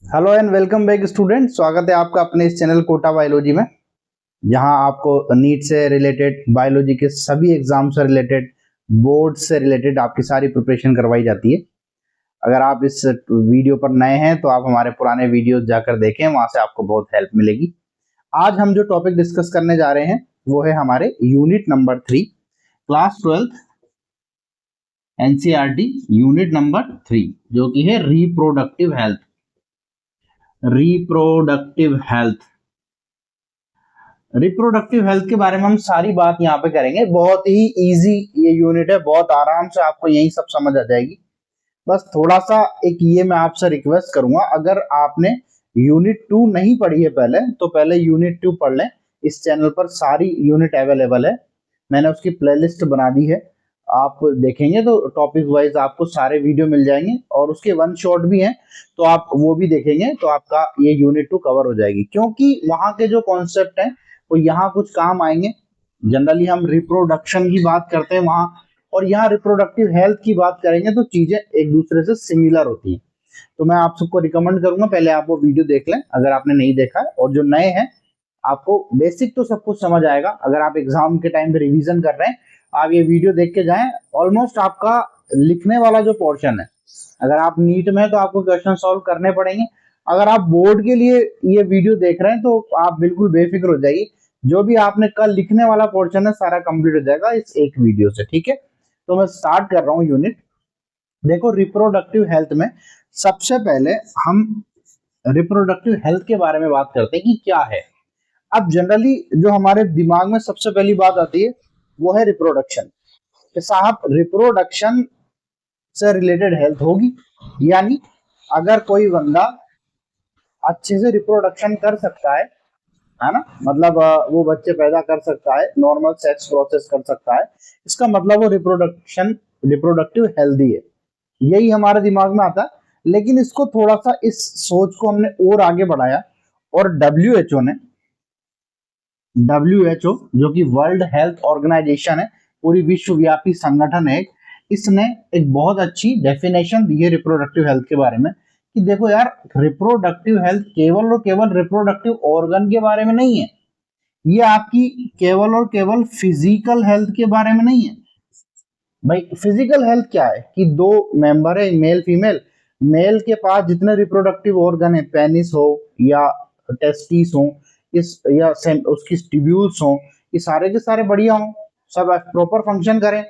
Hello and welcome back student. स्वागत है आपका अपने इस चैनल कोटा बायोलॉजी में, जहां आपको नीट से रिलेटेड, बायोलॉजी के सभी एग्जाम से रिलेटेड, बोर्ड से रिलेटेड आपकी सारी प्रिपरेशन करवाई जाती है। अगर आप इस वीडियो पर नए हैं तो आप हमारे पुराने वीडियो जाकर देखें, वहां से आपको बहुत हेल्प मिलेगी। आज हम जो टॉपिक डिस्कस करने जा रहे हैं वो है हमारे unit number 3, class 12 NCERT unit number 3, जो कि है reproductive health. Reproductive health reproductive health के बारे में हम सारी बात यहाँ पे करेंगे। बहुत ही इजी ये यूनिट है, बहुत आराम से आपको यही सब समझ आ जाएगी। बस थोड़ा सा एक ये मैं आपसे रिक्वेस्ट करूंगा, अगर आपने यूनिट 2 नहीं पढ़ी है पहले, तो पहले यूनिट 2 पढ़ लें। इस चैनल पर सारी यूनिट अवेलेबल है, मैंने उसकी प्लेलिस्ट बना दी है। आप देखेंगे तो टॉपिक वाइज आपको सारे वीडियो मिल जाएंगे, और उसके वन शॉट भी हैं, तो आप वो भी देखेंगे तो आपका ये यूनिट 2 कवर हो जाएगी। क्योंकि वहां के जो कॉन्सेप्ट हैं वो यहाँ कुछ काम आएंगे। जनरली हम रिप्रोडक्शन की बात करते हैं वहां, और यहाँ रिप्रोडक्टिव हेल्थ की बात करेंगे तो चीजें एक दूसरे से सिमिलर होती हैं। तो मैं आप सबको रिकमेंड करूंगा पहले आप वो वीडियो देख लें अगर आपने नहीं देखा है, और जो नए हैं आपको बेसिक तो सब कुछ समझ आएगा। अगर आप एग्जाम के टाइम पे रिवीजन कर रहे हैं, आप ये वीडियो देख के जाएं। ऑलमोस्ट आपका लिखने वाला जो पोर्शन है, अगर आप नीट में है तो आपको क्वेश्चन सॉल्व करने पड़ेंगे। अगर आप बोर्ड के लिए ये वीडियो देख रहे हैं तो आप बिल्कुल बेफिक्र हो जाइए, जो भी आपने कल लिखने वाला पोर्शन है सारा कंप्लीट हो जाएगा इस एक वीडियो से। ठीक है, तो मैं स्टार्ट कर रहा हूँ यूनिट। देखो, रिप्रोडक्टिव हेल्थ में सबसे पहले हम रिप्रोडक्टिव हेल्थ के बारे में बात करते हैं कि क्या है। अब जनरली जो हमारे दिमाग में सबसे पहली बात आती है वो है रिप्रोडक्शन। कि साहब रिप्रोडक्शन से रिलेटेड हेल्थ होगी, यानी अगर कोई बंदा अच्छे से रिप्रोडक्शन कर सकता है ना, मतलब वो बच्चे पैदा कर सकता है, नॉर्मल सेक्स प्रोसेस कर सकता है, इसका मतलब वो रिप्रोडक्टिव हेल्दी है। यही हमारे दिमाग में आता है। लेकिन इसको थोड़ा सा, इस सोच को हमने और आगे बढ़ाया, और डब्ल्यू एच ओ जो कि वर्ल्ड हेल्थ ऑर्गेनाइजेशन है, पूरी विश्वव्यापी संगठन है, इसने एक बहुत अच्छी डेफिनेशन दी है रिप्रोडक्टिव हेल्थ के बारे में। कि देखो यार, रिप्रोडक्टिव हेल्थ केवल और केवल रिप्रोडक्टिव ऑर्गन के बारे में नहीं है, ये आपकी केवल और केवल फिजिकल हेल्थ के बारे में नहीं है। भाई फिजिकल हेल्थ क्या है कि दो मेंबर है, मेल फीमेल। मेल के पास जितने रिप्रोडक्टिव ऑर्गन है, पेनिस हो या टेस्टिस हो, इस या उसकी ट्यूब्यूल्स हो, ये सारे के सारे बढ़िया हो, सब प्रॉपर फंक्शन करें,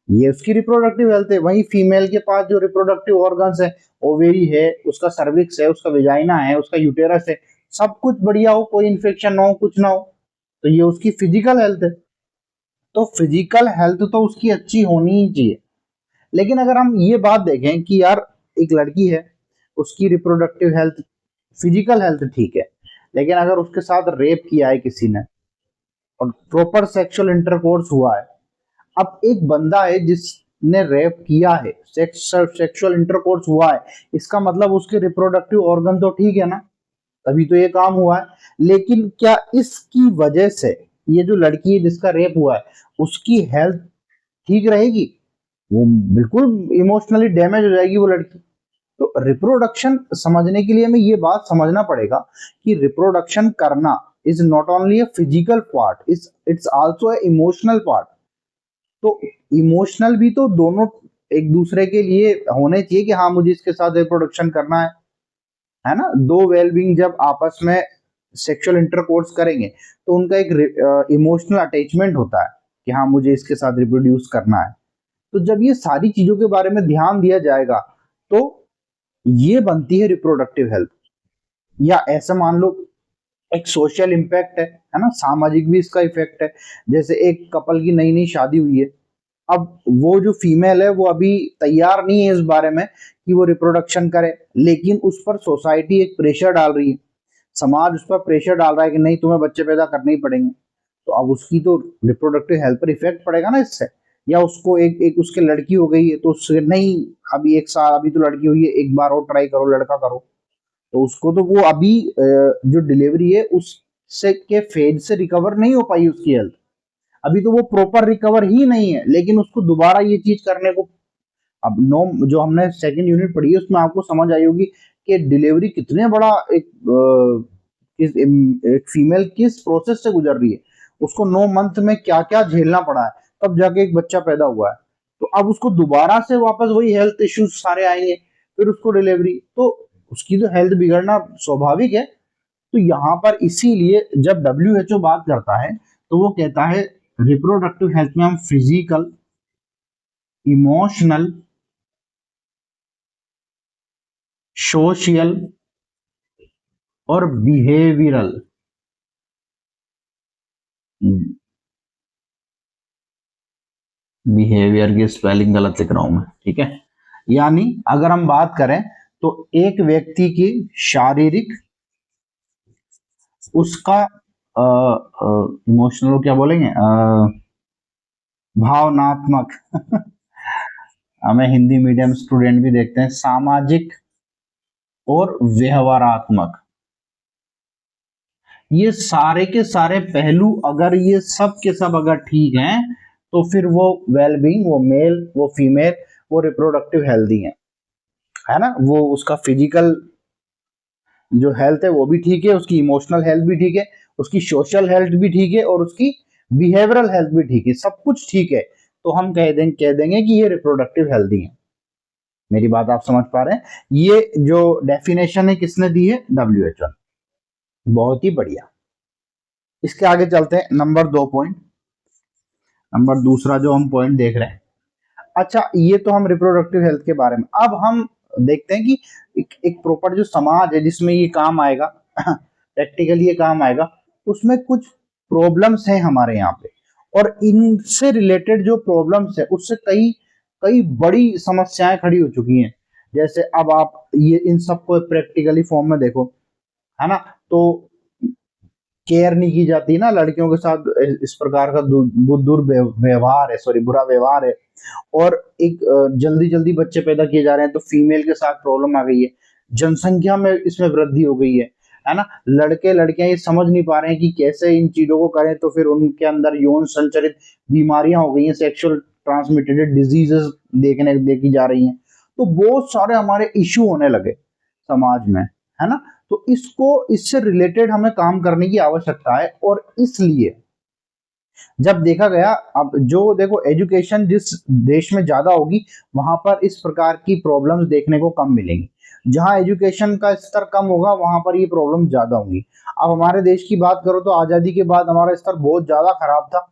ये उसकी रिप्रोडक्टिव हेल्थ है। वही फीमेल के पास जो रिप्रोडक्टिव ऑर्गन्स है, ओवेरी है, उसका सर्विक्स है, उसका वेजाइना है, उसका यूटेरस है, सब कुछ बढ़िया हो, कोई इन्फेक्शन ना हो, कुछ ना हो, तो ये उसकी फिजिकल हेल्थ है। तो फिजिकल हेल्थ तो उसकी अच्छी होनी ही चाहिए। लेकिन अगर हम ये बात देखें कि यार एक लड़की है, उसकी रिप्रोडक्टिव हेल्थ, फिजिकल हेल्थ ठीक है, लेकिन अगर उसके साथ रेप किया है किसी ने और प्रॉपर सेक्सुअल इंटरकोर्स हुआ है, अब एक बंदा है जिसने रेप किया है, सेक्सुअल इंटरकोर्स हुआ है, इसका मतलब उसके रिप्रोडक्टिव ऑर्गन तो ठीक है ना, तभी तो ये काम हुआ है। लेकिन क्या इसकी वजह से ये जो लड़की है जिसका रेप हुआ है, उसकी हेल्थ ठीक रहेगी? वो बिल्कुल इमोशनली डैमेज हो जाएगी वो लड़की। तो रिप्रोडक्शन समझने के लिए हमें ये बात समझना पड़ेगा कि रिप्रोडक्शन करना is not only a physical part, it's also a emotional part. तो इमोशनल भी तो दोनों एक दूसरे के लिए होने चाहिए कि हाँ मुझे इसके साथ रिप्रोडक्शन करना है ना। दो वेलबींग जब आपस में सेक्सुअल इंटरकोर्स करेंगे तो उनका एक इमोशनल अटैचमेंट होता है कि हाँ मुझे इसके साथ रिप्रोड्यूस करना है। तो जब ये सारी चीजों के बारे में ध्यान दिया जाएगा तो ये बनती है रिप्रोडक्टिव हेल्थ। या ऐसा मान लो एक सोशल इम्पैक्ट है ना, सामाजिक भी इसका इफेक्ट है। जैसे एक कपल की नई नई शादी हुई है, अब वो जो फीमेल है वो अभी तैयार नहीं है इस बारे में कि वो रिप्रोडक्शन करे, लेकिन उस पर सोसाइटी एक प्रेशर डाल रही है, समाज उस पर प्रेशर डाल रहा है कि नहीं तुम्हें बच्चे पैदा करने ही पड़ेंगे। तो अब उसकी तो रिप्रोडक्टिव हेल्थ पर इफेक्ट पड़ेगा ना इससे। या उसको एक उसके लड़की हो गई है तो उससे नहीं, अभी 1 साल, अभी तो लड़की हुई है, एक बार और ट्राई करो, लड़का करो, तो उसको तो वो अभी जो डिलीवरी है उससे के फेज से रिकवर नहीं हो पाई उसकी हेल्थ, अभी तो वो प्रॉपर रिकवर ही नहीं है, लेकिन उसको दोबारा ये चीज करने को अब नो जो हमने सेकंड यूनिट पढ़ी है उसमें आपको समझ आई होगी कि डिलीवरी कितने बड़ा एक फीमेल किस प्रोसेस से गुजर रही है, उसको 9 मंथ में क्या क्या झेलना पड़ा है, तब जाके एक बच्चा पैदा हुआ है। तो अब उसको दोबारा से वापस वही हेल्थ इश्यूज सारे आएंगे, फिर उसको डिलीवरी, तो उसकी तो हेल्थ बिगड़ना स्वाभाविक है। तो यहाँ पर इसीलिए जब WHO बात करता है तो वो कहता है रिप्रोडक्टिव हेल्थ में हम फिजिकल, इमोशनल, सोशल और बिहेवियरल, बिहेवियर की स्पेलिंग गलत लिख रहा हूं मैं, ठीक है। यानी अगर हम बात करें तो एक व्यक्ति की शारीरिक, उसका इमोशनल क्या बोलेंगे, भावनात्मक हमें हिंदी मीडियम स्टूडेंट भी देखते हैं, सामाजिक और व्यवहारात्मक, ये सारे के सारे पहलू अगर ये सब के सब अगर ठीक हैं तो फिर वो वेलबींग, वो मेल, वो फीमेल, वो रिप्रोडक्टिव हेल्दी है ना। वो उसका फिजिकल जो हेल्थ है वो भी ठीक है, उसकी इमोशनल हेल्थ भी ठीक है, उसकी सोशल हेल्थ भी ठीक है और उसकी बिहेवियरल हेल्थ भी ठीक है, सब कुछ ठीक है। तो हम कह देंगे कि ये रिप्रोडक्टिव हेल्दी है। मेरी बात आप समझ पा रहे हैं? ये जो डेफिनेशन है किसने दी है? WHO। बहुत ही बढ़िया। इसके आगे चलते हैं, नंबर 2 पॉइंट, नंबर दूसरा जो हम पॉइंट देख रहे हैं। अच्छा, ये तो हम रिप्रोडक्टिव हेल्थ के बारे में, अब हम देखते हैं कि एक प्रॉपर जो समाज है जिसमें ये काम आएगा प्रैक्टिकली ये काम आएगा, उसमें कुछ प्रॉब्लम्स हैं हमारे यहाँ पे, और इनसे रिलेटेड जो प्रॉब्लम्स है उससे कई कई बड़ी समस्याएं खड़ी हो चुकी हैं। जैसे अब आप ये इन सबको प्रैक्टिकली फॉर्म में देखो, है ना, तो केयर नहीं की जाती ना लड़कियों के साथ, इस प्रकार का दुर्व्यवहार है, सॉरी बुरा व्यवहार है, और एक जल्दी जल्दी बच्चे पैदा किए जा रहे हैं, तो फीमेल के साथ प्रॉब्लम आ गई है, जनसंख्या में इसमें वृद्धि हो गई है ना। लड़के लड़कियां ये समझ नहीं पा रहे हैं कि कैसे इन चीजों को करें, तो फिर उनके अंदर यौन संचरित बीमारियां हो गई हैं, सेक्सुअल ट्रांसमिटेड डिजीजेस देखी जा रही हैं। तो बहुत सारे हमारे इश्यू होने लगे समाज में, है ना। तो इससे रिलेटेड हमें काम करने की आवश्यकता है, और इसलिए जब देखा गया, अब जो देखो एजुकेशन जिस देश में ज्यादा होगी वहां पर इस प्रकार की प्रॉब्लम्स देखने को कम मिलेंगी, जहां एजुकेशन का स्तर कम होगा वहां पर ये प्रॉब्लम ज्यादा होंगी। अब हमारे देश की बात करो तो आजादी के बाद हमारा स्तर बहुत ज्यादा खराब था,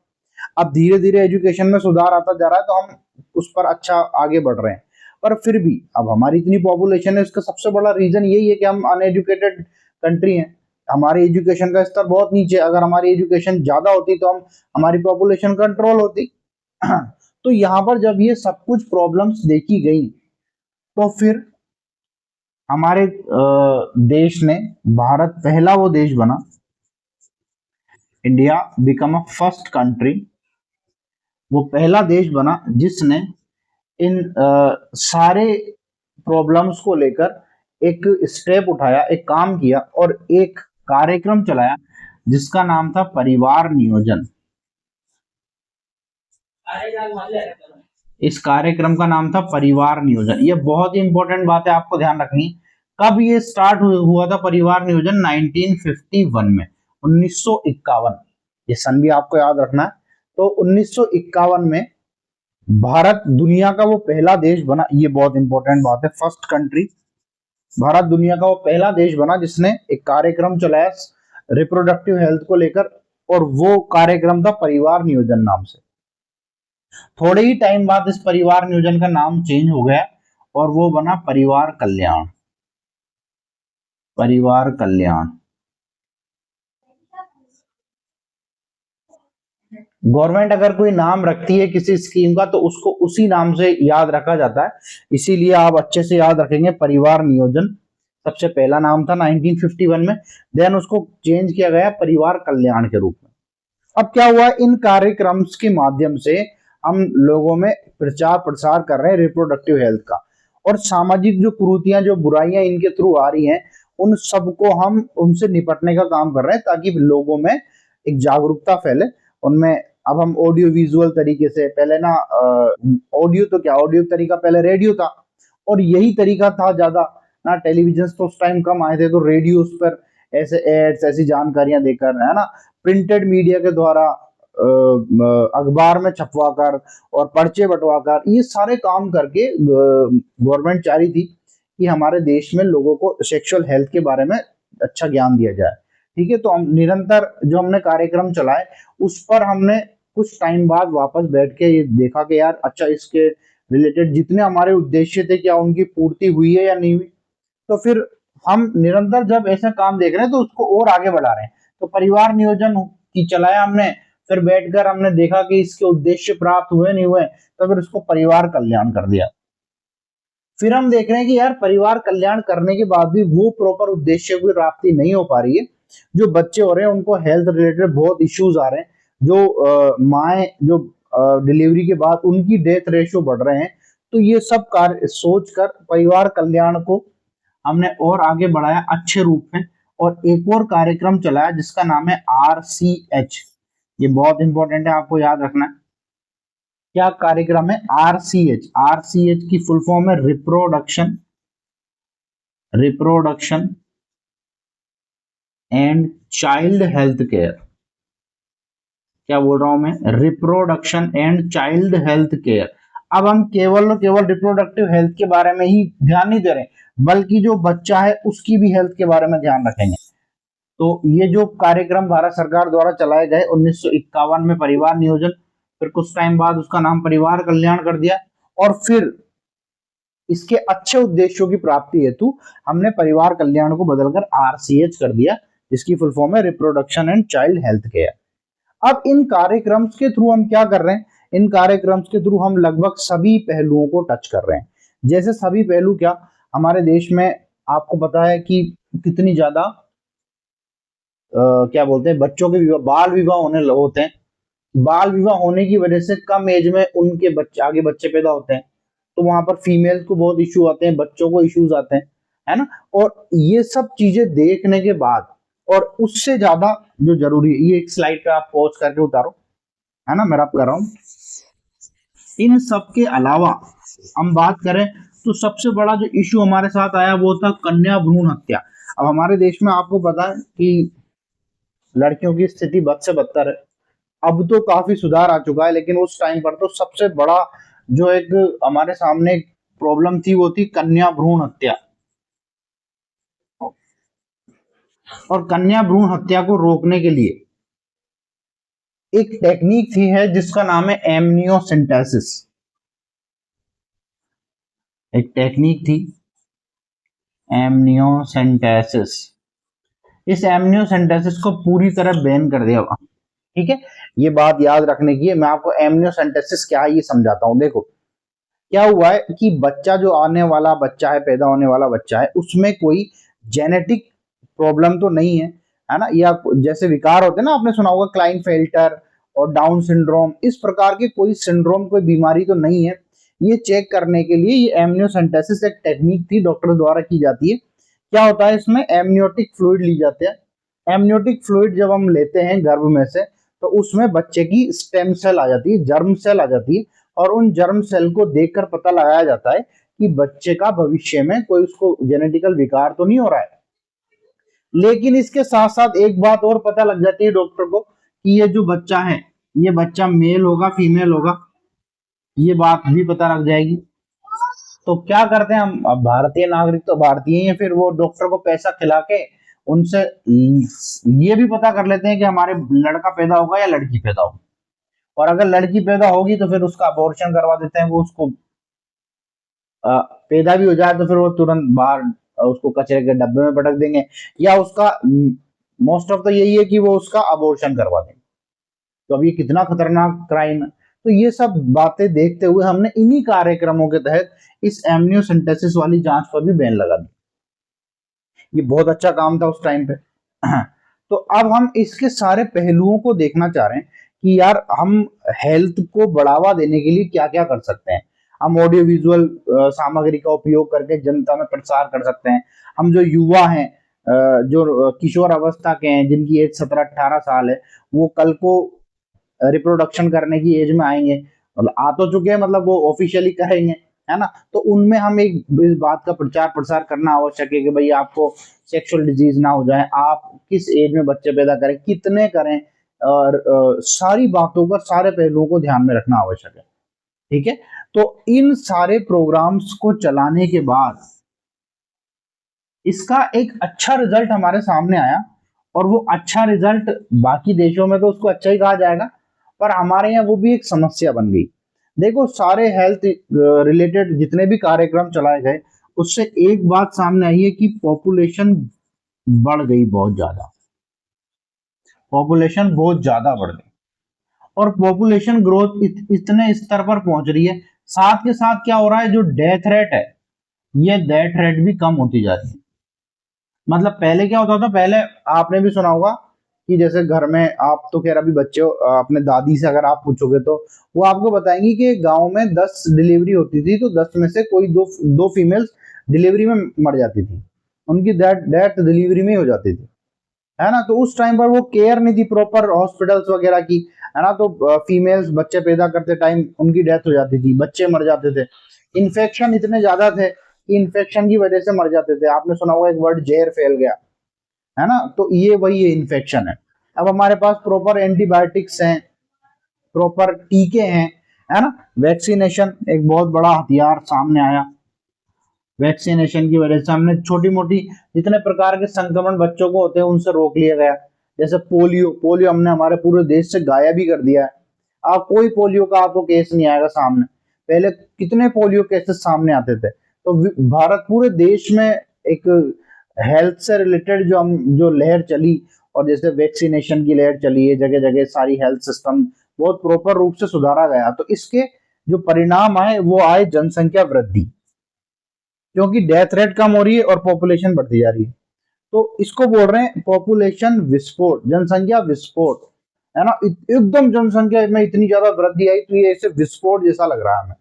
अब धीरे धीरे एजुकेशन में सुधार आता जा रहा है, तो हम उस पर अच्छा आगे बढ़ रहे हैं। पर फिर भी अब हमारी इतनी पॉपुलेशन है, इसका सबसे बड़ा रीजन यही है कि हम अनएजुकेटेड कंट्री हैं, हमारी एजुकेशन का स्तर बहुत नीचे। अगर हमारी एजुकेशन ज्यादा होती तो हम हमारी पॉपुलेशन कंट्रोल होती। तो यहाँ पर जब ये सब कुछ प्रॉब्लम्स देखी गई तो फिर हमारे देश ने, भारत पहला वो देश बना, India become a first country, वो पहला देश बना जिसने इन सारे प्रॉब्लम्स को लेकर एक स्टेप उठाया, एक काम किया और एक कार्यक्रम चलाया जिसका नाम था परिवार नियोजन। इस कार्यक्रम का नाम था परिवार नियोजन। ये बहुत ही इंपॉर्टेंट बात है, आपको ध्यान रखनी। कब ये स्टार्ट हुआ था परिवार नियोजन? 1951 में, 1951, ये सन भी आपको याद रखना है। तो 1951 में भारत दुनिया का वो पहला देश बना, ये बहुत इंपॉर्टेंट बात है, फर्स्ट कंट्री, भारत दुनिया का वो पहला देश बना जिसने एक कार्यक्रम चलाया रिप्रोडक्टिव हेल्थ को लेकर, और वो कार्यक्रम था परिवार नियोजन नाम से। थोड़े ही टाइम बाद इस परिवार नियोजन का नाम चेंज हो गया और वो बना परिवार कल्याण। परिवार कल्याण, गवर्नमेंट अगर कोई नाम रखती है किसी स्कीम का तो उसको उसी नाम से याद रखा जाता है, इसीलिए आप अच्छे से याद रखेंगे परिवार नियोजन सबसे पहला नाम था 1951 में, देन उसको चेंज किया गया परिवार कल्याण के रूप में। अब क्या हुआ, इन कार्यक्रम के माध्यम से हम लोगों में प्रचार प्रसार कर रहे हैं रिप्रोडक्टिव हेल्थ का, और सामाजिक जो कुरीतियां, जो बुराइयां इनके थ्रू आ रही हैं, उन सबको हम उनसे निपटने का काम कर रहे हैं, ताकि लोगों में एक जागरूकता फैले, उनमें अब हम ऑडियो विजुअल तरीके से, पहले ना ऑडियो तो क्या, ऑडियो तरीका पहले रेडियो था, और यही तरीका था ज्यादा ना, टेलीविजन तो उस टाइम कम आए थे, तो रेडियो उस पर ऐसे एड्स, ऐसी जानकारियां देकर, है ना, प्रिंटेड मीडिया के द्वारा अखबार में छपवाकर और पर्चे बंटवाकर, ये सारे काम करके गवर्नमेंट चाह रही थी कि हमारे देश में लोगों को सेक्सुअल हेल्थ के बारे में अच्छा ज्ञान दिया जाए। ठीक है, तो हम निरंतर जो हमने कार्यक्रम चलाए, उस पर हमने कुछ टाइम बाद वापस बैठ के ये देखा कि यार अच्छा, इसके रिलेटेड जितने हमारे उद्देश्य थे, क्या उनकी पूर्ति हुई है या नहीं हुई। तो फिर हम निरंतर जब ऐसा काम देख रहे हैं तो उसको और आगे बढ़ा रहे हैं। तो परिवार नियोजन की चलाया हमने, फिर बैठकर हमने देखा कि इसके उद्देश्य प्राप्त हुए नहीं हुए, तो फिर उसको परिवार कल्याण कर दिया। फिर हम देख रहे हैं कि यार परिवार कल्याण करने के बाद भी वो प्रॉपर उद्देश्य की प्राप्ति नहीं हो पा रही है। जो बच्चे हो रहे हैं उनको हेल्थ रिलेटेड बहुत इश्यूज आ रहे हैं, जो माए जो डिलीवरी के बाद उनकी डेथ रेशियो बढ़ रहे हैं। तो ये सब कार्य सोचकर परिवार कल्याण को हमने और आगे बढ़ाया अच्छे रूप में, और एक और कार्यक्रम चलाया जिसका नाम है RCH। ये बहुत इंपॉर्टेंट है, आपको याद रखना है। क्या कार्यक्रम है RCH? RCH की फुल फॉर्म है reproduction and child health care. क्या बोल रहा हूं मैं? Reproduction and child health care. अब हम केवल और केवल रिप्रोडक्टिव हेल्थ के बारे में ही ध्यान नहीं दे रहे, बल्कि जो बच्चा है उसकी भी हेल्थ के बारे में ध्यान रखेंगे। तो ये जो कार्यक्रम भारत सरकार द्वारा चलाए गए 1951 में, परिवार नियोजन, फिर कुछ टाइम बाद उसका नाम परिवार कल्याण कर दिया, और फिर इसके अच्छे उद्देश्यों की प्राप्ति हेतु हमने परिवार कल्याण को बदलकर RCH कर दिया, जिसकी फुल फॉर्म है reproduction and child health care. अब इन कार्यक्रम्स के थ्रू हम क्या कर रहे हैं? इन कार्यक्रम्स के थ्रू हम लगभग सभी पहलुओं को टच कर रहे हैं। जैसे सभी पहलू क्या, हमारे देश में आपको पता है कि कितनी ज्यादा क्या बोलते हैं, बच्चों के विवाह, बाल विवाह होते हैं। बाल विवाह होने की वजह से कम एज में उनके बच्चे, आगे बच्चे पैदा होते हैं, तो वहां पर फीमेल को बहुत इश्यू आते हैं, बच्चों को इश्यूज आते हैं, है ना। और ये सब चीजें देखने के बाद, और उससे ज्यादा जो जरूरी है, ये एक स्लाइड पे आप पॉज करके उतारो, है ना, मैं रब कर रहा हूं। इन सब के अलावा हम बात करें तो सबसे बड़ा जो इश्यू हमारे साथ आया वो था कन्या भ्रूण हत्या। अब हमारे देश में आपको पता है कि लड़कियों की स्थिति बद से बदतर है। अब तो काफी सुधार आ चुका है, लेकिन उस टाइम पर तो सबसे बड़ा जो एक हमारे सामने प्रॉब्लम थी वो थी कन्या भ्रूण हत्या। और कन्या भ्रूण हत्या को रोकने के लिए एक टेक्निक थी है जिसका नाम है एमनियोसेंटेसिस। एक टेक्निक थी एमनियोसेंटेसिस। इस एमनियोसेंटेसिस को पूरी तरह बैन कर दिया। ठीक है, ये बात याद रखने की है। मैं आपको एमनियोसेंटेसिस क्या है ये समझाता हूं। देखो क्या हुआ है कि बच्चा जो आने वाला बच्चा है, पैदा होने वाला बच्चा है, उसमें कोई जेनेटिक प्रॉब्लम तो नहीं है ना, या जैसे विकार होते हैं ना, आपने सुना होगा क्लाइनफेल्टर और डाउन सिंड्रोम, इस प्रकार के कोई सिंड्रोम, कोई बीमारी तो नहीं है। ये चेक करने के लिए ये एमनियोसेंटेसिस एक टेक्निक थी, डॉक्टर द्वारा की जाती है। क्या होता है इसमें, एमनियोटिक फ्लूइड ली जाते हैं। एमनियोटिक फ्लूइड जब हम लेते हैं गर्भ में से, तो उसमें बच्चे की स्टेम सेल आ जाती है, जर्म सेल आ जाती है, और उन जर्म सेल को देखकर पता लगाया जाता है कि बच्चे का भविष्य में कोई उसको जेनेटिकल विकार तो नहीं हो रहा है। लेकिन इसके साथ साथ एक बात और पता लग जाती है डॉक्टर को कि ये जो बच्चा है, ये बच्चा मेल होगा फीमेल होगा, ये बात भी पता लग जाएगी। तो क्या करते हैं हम, अब भारतीय नागरिक तो भारतीय हैं, फिर वो डॉक्टर को पैसा खिला के उनसे ये भी पता कर लेते हैं कि हमारे लड़का पैदा होगा या लड़की पैदा होगी। और अगर लड़की पैदा होगी तो फिर उसका अबॉर्शन करवा देते हैं, वो उसको पैदा भी हो जाए तो फिर वो तुरंत बाहर उसको कचरे के डब्बे में पटक देंगे, या उसका मोस्ट ऑफ तो यही है कि वो उसका अबॉर्शन करवा देंगे। तो अब ये कितना खतरनाक क्राइम है। तो ये सब बातें देखते हुए हमने इन्हीं कार्यक्रमों के तहत इस एमनियोसेंटेसिस वाली जांच पर भी बैन लगा दी। ये बहुत अच्छा काम था उस टाइम पे। तो अब हम इसके सारे पहलुओं को देखना चाह रहे हैं कि यार हम हेल्थ को बढ़ावा देने के लिए क्या क्या कर सकते हैं। हम ऑडियो विजुअल सामग्री का उपयोग करके जनता में प्रसार कर सकते हैं। हम जो युवा हैं, जो किशोर अवस्था के हैं, जिनकी एज 17-18 साल है, वो कल को रिप्रोडक्शन करने की एज में आएंगे, मतलब आ तो चुके हैं, मतलब वो ऑफिशियली करेंगे, है ना। तो उनमें हम एक इस बात का प्रचार प्रसार करना आवश्यक है कि भाई आपको सेक्सुअल डिजीज ना हो जाए, आप किस एज में बच्चे पैदा करें, कितने करें, और सारी बातों का, सारे पहलुओं को ध्यान में रखना आवश्यक है। ठीक है, तो इन सारे प्रोग्राम्स को चलाने के बाद इसका एक अच्छा रिजल्ट हमारे सामने आया, और वो अच्छा रिजल्ट बाकी देशों में तो उसको अच्छा ही कहा जाएगा, पर हमारे यहाँ वो भी एक समस्या बन गई। देखो, सारे हेल्थ रिलेटेड जितने भी कार्यक्रम चलाए गए, उससे एक बात सामने आई है कि पॉपुलेशन बढ़ गई, बहुत ज्यादा पॉपुलेशन बहुत ज्यादा बढ़ गई, और पॉपुलेशन ग्रोथ इतने स्तर पर पहुंच रही है, साथ के साथ क्या हो रहा है, जो डेथ रेट है, ये डेथ रेट भी कम होती जा रही है। मतलब पहले क्या होता था, पहले आपने भी सुना होगा कि जैसे घर में, आप तो खैर अभी बच्चे हो, अपने दादी से अगर आप पूछोगे तो वो आपको बताएंगी कि गांव में 10 डिलीवरी होती थी, तो 10 में से कोई दो फीमेल्स डिलीवरी में मर जाती थी, उनकी डेथ डिलीवरी में हो जाती थी, है ना। तो उस टाइम पर वो केयर नहीं थी प्रॉपर हॉस्पिटल्स वगैरह की, है ना। तो फीमेल्स बच्चे पैदा करते टाइम उनकी डेथ हो जाती थी, बच्चे मर जाते थे, इन्फेक्शन इतने ज्यादा थे कि इन्फेक्शन की वजह से मर जाते थे। आपने सुना होगा एक वर्ड, जहर फैल गया, है ना। तो ये वही है, इन्फेक्शन है। अब हमारे पास प्रॉपर एंटीबायोटिक्स हैं, प्रॉपर टीके हैं, है ना। वैक्सीनेशन एक बहुत बड़ा हथियार सामने आया, वैक्सीनेशन की वजह से हमने छोटी मोटी जितने प्रकार के संक्रमण बच्चों को होते हैं उनसे रोक लिया गया। जैसे पोलियो, पोलियो हमने हमारे पूरे देश से गायब ही कर दिया है। अब कोई पोलियो का आपको केस नहीं आएगा सामने। पहले कितने पोलियो केसेस सामने आते थे। तो भारत पूरे देश में एक हेल्थ से रिलेटेड जो लहर चली, और जैसे वैक्सीनेशन की लहर चली है, जगह जगह सारी हेल्थ सिस्टम बहुत प्रॉपर रूप से सुधारा गया। तो इसके जो परिणाम आए वो आए जनसंख्या वृद्धि, क्योंकि डेथ रेट कम हो रही है और पॉपुलेशन बढ़ती जा रही है। तो इसको बोल रहे हैं पॉपुलेशन विस्फोट, जनसंख्या विस्फोट, है ना। एकदम जनसंख्या में इतनी ज्यादा वृद्धि आई, तो ये ऐसे विस्फोट जैसा लग रहा है हमें,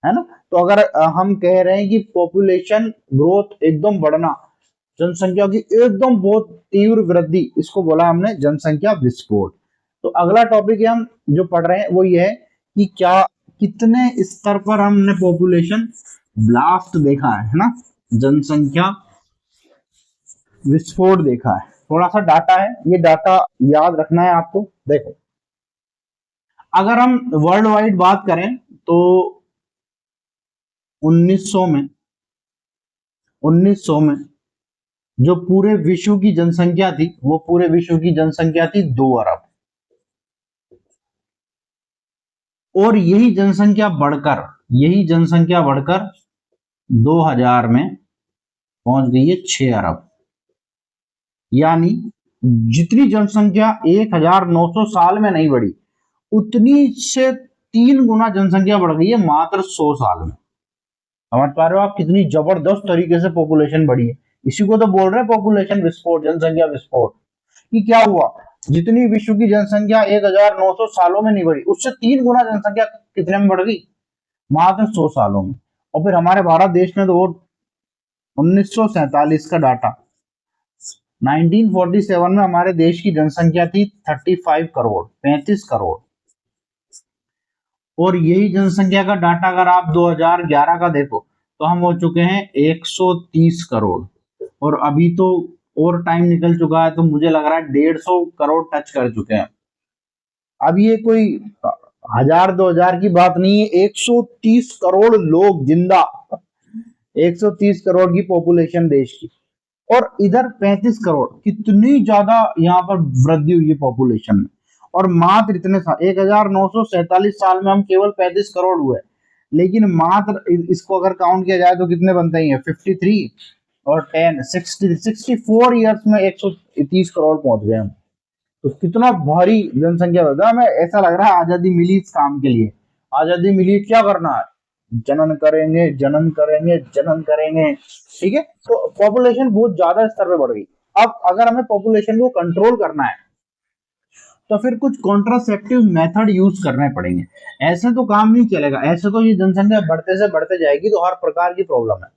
है ना। तो अगर हम कह रहे हैं कि पॉपुलेशन ग्रोथ एकदम बढ़ना, जनसंख्या की एकदम बहुत तीव्र वृद्धि, इसको बोला हमने जनसंख्या विस्फोट। तो अगला टॉपिक हम जो पढ़ रहे हैं वो ये है कि क्या, कितने स्तर पर हमने पॉपुलेशन ब्लास्ट देखा है ना, जनसंख्या विस्फोट देखा है। थोड़ा सा डाटा है, ये डाटा याद रखना है आपको। देखो, अगर हम वर्ल्ड वाइड बात करें तो 1900 में जो पूरे विश्व की जनसंख्या थी, वो पूरे विश्व की जनसंख्या थी 2 अरब, और यही जनसंख्या बढ़कर 2000 में पहुंच गई है 6 अरब। यानी जितनी जनसंख्या 1900 साल में नहीं बढ़ी, उतनी से 3 गुना जनसंख्या बढ़ गई है मात्र 100 साल में। समझ पा रहे हो आप कितनी जबरदस्त तरीके से पॉपुलेशन बढ़ी है। इसी को तो बोल रहे हैं पॉपुलेशन विस्फोट, जनसंख्या विस्फोट। कि क्या हुआ, जितनी विश्व की जनसंख्या 1900 सालों में नहीं बढ़ी, उससे 3 गुना जनसंख्या कितने में बढ़ गई, मात्र 100 सालों में। और फिर हमारे भारत देश में तो 1947 का डाटा, 1947 में हमारे देश की जनसंख्या थी 35 करोड़, 35 करोड़। और यही जनसंख्या का डाटा अगर आप 2011 का देखो तो हम हो चुके हैं 130 करोड़, और अभी तो और टाइम निकल चुका है, तो मुझे लग रहा है 150 करोड़ टच कर चुके हैं। अब ये कोई 1000-2000 की बात नहीं है, 130 करोड़ लोग जिंदा, 130 करोड़ की पॉपुलेशन देश की, और इधर 35 करोड़। कितनी ज्यादा यहाँ पर वृद्धि हुई है पॉपुलेशन में। और मात्र इतने 1947 साल में हम केवल 35 करोड़ हुए, लेकिन मात्र इसको अगर काउंट किया जाए तो कितने बनते हैं, 53 और 10 64 ईयर्स में 130 करोड़ पहुंच गए हम। तो कितना भारी जनसंख्या बढ़ा। हमें ऐसा लग रहा है आजादी मिली इस काम के लिए, आजादी मिली क्या करना है, जनन करेंगे, जनन करेंगे, जनन करेंगे। ठीक है, तो पॉपुलेशन बहुत ज्यादा स्तर पे बढ़ गई। अब अगर हमें पॉपुलेशन को कंट्रोल करना है तो फिर कुछ कॉन्ट्रासेप्टिव मेथड यूज करने पड़ेंगे। ऐसे तो काम नहीं चलेगा, ऐसे तो ये जनसंख्या बढ़ते से बढ़ते जाएगी तो हर प्रकार की प्रॉब्लम है।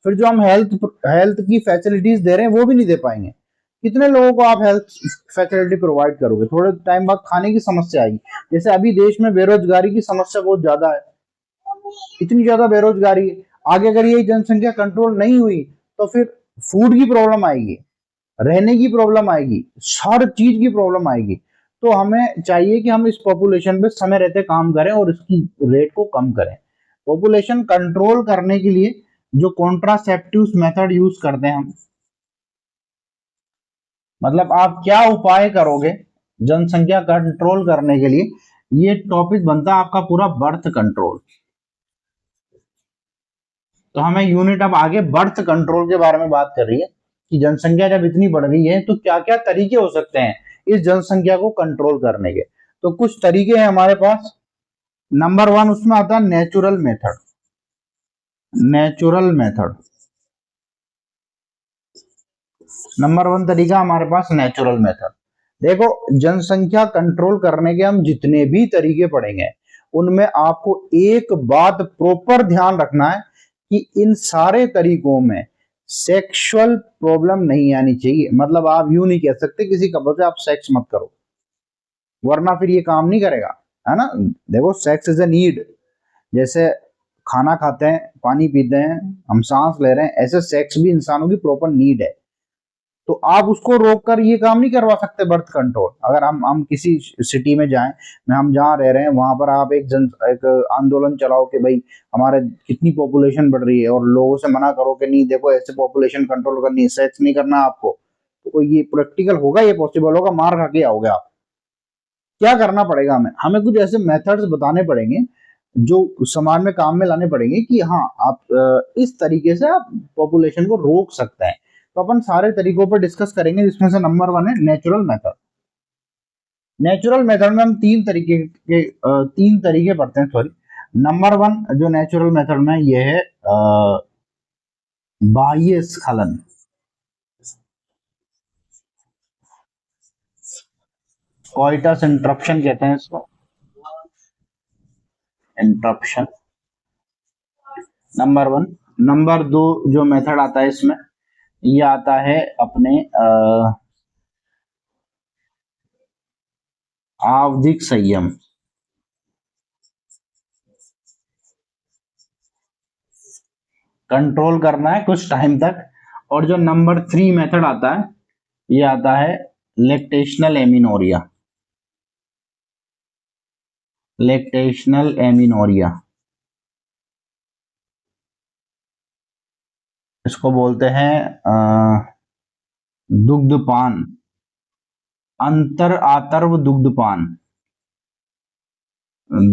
फिर जो हम हेल्थ की फैसिलिटीज दे रहे हैं वो भी नहीं दे पाएंगे, कितने लोगों को आप हेल्थ फैसिलिटी प्रोवाइड करोगे? थोड़े टाइम बाद खाने की समस्या आएगी। जैसे अभी देश में बेरोजगारी की समस्या बहुत ज्यादा है, इतनी ज्यादा बेरोजगारी है। आगे अगर ये जनसंख्या कंट्रोल नहीं हुई तो फिर फूड की प्रॉब्लम आएगी, रहने की प्रॉब्लम आएगी, हर चीज की प्रॉब्लम आएगी। तो हमें चाहिए कि हम इस पॉपुलेशन पे समय रहते काम करें और इसकी रेट को कम करें। पॉपुलेशन कंट्रोल करने के लिए जो कॉन्ट्रासेप्टिव मेथड यूज करते हैं हम, मतलब आप क्या उपाय करोगे जनसंख्या कंट्रोल करने के लिए, ये टॉपिक बनता है आपका पूरा बर्थ कंट्रोल। तो हमें यूनिट अब आगे बर्थ कंट्रोल के बारे में बात कर रही है कि जनसंख्या जब इतनी बढ़ गई है तो क्या क्या तरीके हो सकते हैं इस जनसंख्या को कंट्रोल करने के। तो कुछ तरीके हैं हमारे पास। नंबर 1 उसमें आता है natural method. Natural method number 1 तरीका हमारे पास नेचुरल मेथड। देखो, जनसंख्या कंट्रोल करने के हम जितने भी तरीके पढ़ेंगे उनमें आपको एक बात प्रॉपर ध्यान रखना है कि इन सारे तरीकों में सेक्सुअल प्रॉब्लम नहीं आनी चाहिए। मतलब आप यूं नहीं कह सकते किसी कपल से आप सेक्स मत करो, वरना फिर ये काम नहीं करेगा, है ना। देखो, सेक्स इज ए नीड। जैसे खाना खाते हैं, पानी पीते हैं, हम सांस ले रहे हैं, ऐसे सेक्स भी इंसानों की प्रॉपर नीड है। तो आप उसको रोककर ये काम नहीं करवा सकते बर्थ कंट्रोल। अगर हम किसी सिटी में जाएं, में हम जहाँ रह रहे हैं वहां पर आप एक आंदोलन चलाओ कि भाई हमारे कितनी पॉपुलेशन बढ़ रही है, और लोगों से मना करो कि नहीं देखो ऐसे पॉपुलेशन कंट्रोल करनी है, सेक्स नहीं करना आपको, तो ये प्रैक्टिकल होगा? ये पॉसिबल होगा? मार खा के आओगे आप। क्या करना पड़ेगा? हमें हमें कुछ ऐसे मेथड्स बताने पड़ेंगे जो समाज में काम में लाने पड़ेंगे कि हाँ आप इस तरीके से आप पॉपुलेशन को रोक सकते हैं। तो अपन सारे तरीकों पर डिस्कस करेंगे, जिसमें से नंबर 1 है नेचुरल मेथड। नेचुरल मेथड में हम तीन तरीके पढ़ते हैं, सॉरी। नंबर 1 जो नेचुरल मेथड में ये है बाह्य स्खलन। कोइटस इंटरप्शन कहते हैं इसको, इंटरप्शन। नंबर 1। नंबर 2 जो मेथड आता है इसमें, ये आता है अपने आवधिक संयम। कंट्रोल करना है कुछ टाइम तक। और जो नंबर 3 मेथड आता है, ये आता है लेक्टेशनल एमिनोरिया। लेक्टेशनल एमिनोरिया इसको बोलते हैं दुग्धपान, अंतर आतर्व दुग्धपान।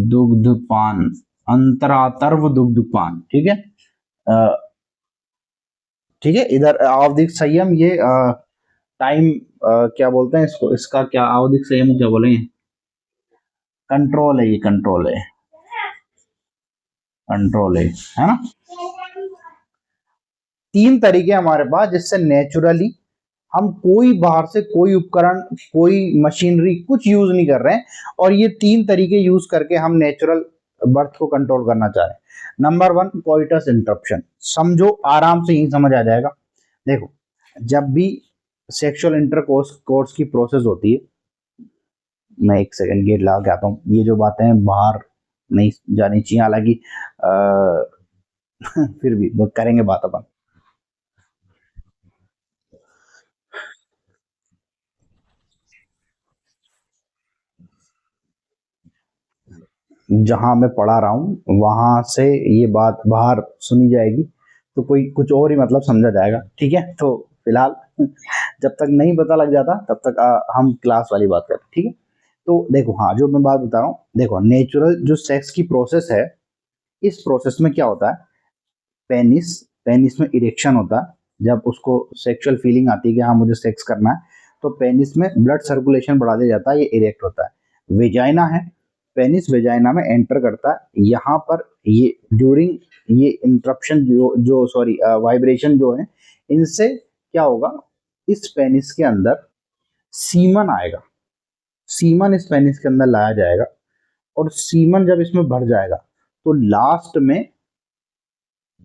दुग्धपान, अंतरातर्व दुग्धपान, ठीक है। ठीक है, इधर आवधिक संयम, ये टाइम क्या बोलते हैं इसको, इसका क्या आवधिक संयम क्या बोलेंगे? कंट्रोल है, ये कंट्रोल है, कंट्रोल है ना। 3 तरीके हमारे पास जिससे नेचुरली हम कोई बाहर से कोई उपकरण, कोई मशीनरी कुछ यूज नहीं कर रहे हैं, और ये 3 तरीके यूज करके हम नेचुरल बर्थ को कंट्रोल करना चाह रहे हैं। Number 1 coitus interruption. समझो, आराम से ही समझ आ जाएगा। देखो, जब भी सेक्सुअल इंटरकोर्स कोर्स की प्रोसेस होती है, मैं एक सेकंड गेट लगा के आता हूँ। ये जो बातें हैं बाहर नहीं जानी चाहिए, हालांकि फिर भी करेंगे बात अपन। जहां मैं पढ़ा रहा हूँ वहां से ये बात बाहर सुनी जाएगी तो कोई कुछ और ही मतलब समझा जाएगा, ठीक है। तो फिलहाल जब तक नहीं पता लग जाता तब तक हम क्लास वाली बात करते, ठीक है। तो देखो, हाँ, जो मैं बात बता रहा हूँ, देखो नेचुरल जो सेक्स की प्रोसेस है, इस प्रोसेस में क्या होता है, पेनिस पेनिस में इरेक्शन होता है। जब उसको सेक्सुअल फीलिंग आती है कि हाँ मुझे सेक्स करना है, तो पेनिस में ब्लड सर्कुलेशन बढ़ा दिया जाता है, ये इरेक्ट होता है। वेजाइना है, पेनिस वेजाइना में एंटर करता है। यहाँ पर ये ड्यूरिंग ये इंटरप्शन जो जो सॉरी वाइब्रेशन जो है, इनसे क्या होगा, इस पेनिस के अंदर सीमन आएगा। सीमन इस पेनिस के अंदर लाया जाएगा, और सीमन जब इसमें भर जाएगा तो लास्ट में